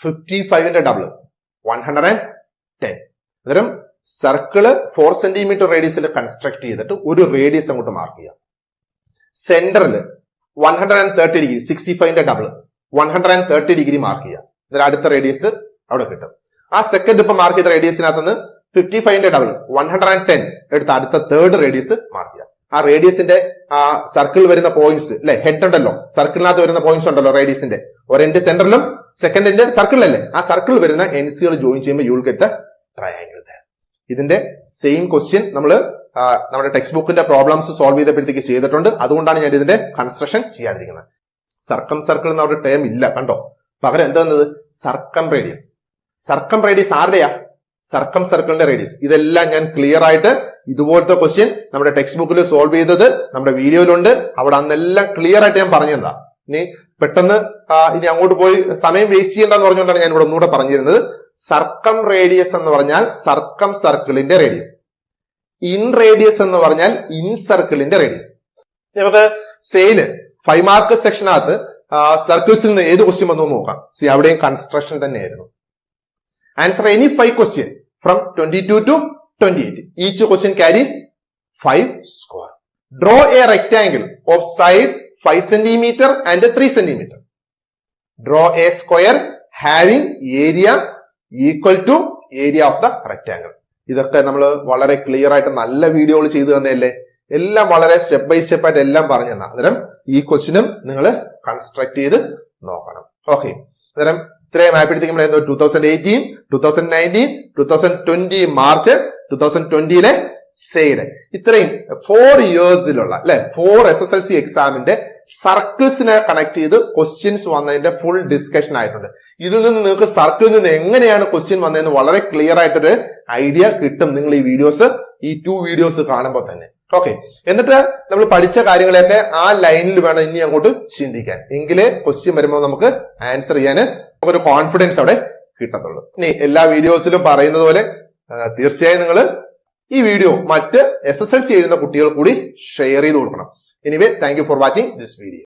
55ന്റെ ഡബിൾ 110. അന്നേരം സർക്കിള് 4 സെന്റിമീറ്റർ റേഡിയസിൽ കൺസ്ട്രക്ട് ചെയ്തിട്ട് ഒരു റേഡിയസ് അങ്ങോട്ട് മാർക്ക് ചെയ്യാം. സെന്ററിൽ 130 ഡിഗ്രി 65ന്റെ ഡബിൾ 130 ഡിഗ്രി മാർക്ക് ചെയ്യാം. അന്നേരം അടുത്ത റേഡിയസ് അവിടെ കിട്ടും. ആ സെക്കൻഡ് ഇപ്പൊ മാർക്ക് ചെയ്ത റേഡിയസിനകത്ത് 55ന്റെ ഡബിൾ 110 എടുത്ത് അടുത്ത തേർഡ് റേഡിയസ് മാർക്ക് ചെയ്യാം. ആ റേഡിയസിന്റെ ആ സർക്കിൾ വരുന്ന പോയിന്റ്സ് അല്ലെ, ഹെഡ് ഉണ്ടല്ലോ, സർക്കിളിനകത്ത് വരുന്ന പോയിന്റ്സ് ഉണ്ടല്ലോ റേഡിയസിന്റെ, ഒരു എൻഡ് സെന്ററിലും സെക്കൻഡ് എൻഡ് സർക്കിളിലല്ലേ, ആ സർക്കിൾ വരുന്ന എൻഡ്സുകൾ ജോയിൻ ചെയ്യുമ്പോൾ U will get the triangle. ഇതിന്റെ സെയിം ക്വസ്റ്റ്യൻ നമ്മൾ നമ്മുടെ ടെക്സ്റ്റ് ബുക്കിന്റെ പ്രോബ്ലംസ് സോൾവ് ചെയ്തപ്പോഴത്തേക്ക് ചെയ്തിട്ടുണ്ട്. അതുകൊണ്ടാണ് ഞാൻ ഇതിന്റെ കൺസ്ട്രക്ഷൻ ചെയ്യാതിരിക്കുന്നത്. സർക്കം സർക്കിൾ എന്ന ഒരു ടേം ഇല്ല, കണ്ടോ. പകരം എന്താ വന്നത്? സർക്കം റേഡിയസ്. സർക്കം റേഡിയസ് ആരുടെയാ? സർക്കം സർക്കിളിന്റെ റേഡിയസ്. ഇതെല്ലാം ഞാൻ ക്ലിയർ ആയിട്ട് ഇതുപോലത്തെ ക്വസ്റ്റ്യൻ നമ്മുടെ ടെക്സ്റ്റ് ബുക്കിൽ സോൾവ് ചെയ്തത് നമ്മുടെ വീഡിയോയിലുണ്ട്. അവിടെ അന്നെല്ലാം ക്ലിയർ ആയിട്ട് ഞാൻ പറഞ്ഞു തന്നാ. ഇനി പെട്ടെന്ന് ഇനി അങ്ങോട്ട് പോയി സമയം വേസ്റ്റ് ചെയ്യേണ്ടെന്ന് പറഞ്ഞുകൊണ്ടാണ് ഞാൻ ഇവിടെ ഒന്നുകൂടെ പറഞ്ഞിരുന്നത്. സർക്കം റേഡിയസ് എന്ന് പറഞ്ഞാൽ സർക്കം സർക്കിളിന്റെ റേഡിയസ്, ഇൻ റേഡിയസ് എന്ന് പറഞ്ഞാൽ ഇൻ സർക്കിളിന്റെ റേഡിയസ്. നമുക്ക് സെയില് 5 മാർക്ക് സെക്ഷനകത്ത് സർക്കിൾസിൽ നിന്ന് ഏത് ക്വസ്റ്റ്യൻ വന്നു നോക്കാം. സി, അവിടെയും കൺസ്ട്രക്ഷൻ തന്നെയായിരുന്നു. Answer any 5 question from 22 to 28. Each question carry 5 score. Draw a rectangle of side 5 centimetre and 3 centimetre. Draw a square having area equal to area of the rectangle. ഇതൊക്കെ നമ്മൾ വളരെ clear ആയിട്ട് നല്ല വീഡിയോകൾ ചെയ്തു തന്നെയല്ലേ. എല്ലാം വളരെ സ്റ്റെപ്പ് ബൈ സ്റ്റെപ്പ് ആയിട്ട് എല്ലാം പറഞ്ഞു തന്നാ. അന്നേരം ഈ ക്വസ്റ്റ്യനും നിങ്ങൾ കൺസ്ട്രക്ട് ചെയ്ത് നോക്കണം. ഓക്കെ, അന്നേരം ഇത്രയും ആയപ്പോഴത്തേക്കും 2018, 2019, 2020 മാർച്ച്, 2020 സെയ്ഡ്, ഇത്രയും 4 ഇയേഴ്സിലുള്ള അല്ലെ 4 SSLC എക്സാമിന്റെ സർക്കിൾസിനെ കണക്ട് ചെയ്ത് ക്വസ്റ്റ്യൻസ് വന്നതിന്റെ ഫുൾ ഡിസ്കഷൻ ആയിട്ടുണ്ട്. ഇതിൽ നിന്ന് നിങ്ങൾക്ക് സർക്കിളിൽ നിന്ന് എങ്ങനെയാണ് ക്വസ്റ്റ്യൻ വന്നതെന്ന് വളരെ ക്ലിയർ ആയിട്ടൊരു ഐഡിയ കിട്ടും നിങ്ങൾ ഈ 2 വീഡിയോസ് കാണുമ്പോൾ തന്നെ. ഓക്കെ, എന്നിട്ട് നമ്മൾ പഠിച്ച കാര്യങ്ങളെയൊക്കെ ആ ലൈനിൽ വേണം ഇനി അങ്ങോട്ട് ചിന്തിക്കാൻ. എങ്കിലേ ക്വസ്റ്റ്യൻ വരുമ്പോൾ നമുക്ക് ആൻസർ ചെയ്യാൻ നമുക്കൊരു കോൺഫിഡൻസ് അവിടെ കിട്ടത്തുള്ളൂ. ഇനി എല്ലാ വീഡിയോസിലും പറയുന്നത് പോലെ തീർച്ചയായും നിങ്ങൾ ഈ വീഡിയോ മറ്റ് SSLC എഴുതുന്ന കുട്ടികൾ കൂടി ഷെയർ ചെയ്ത് കൊടുക്കണം. Anyway, thank you for watching this video.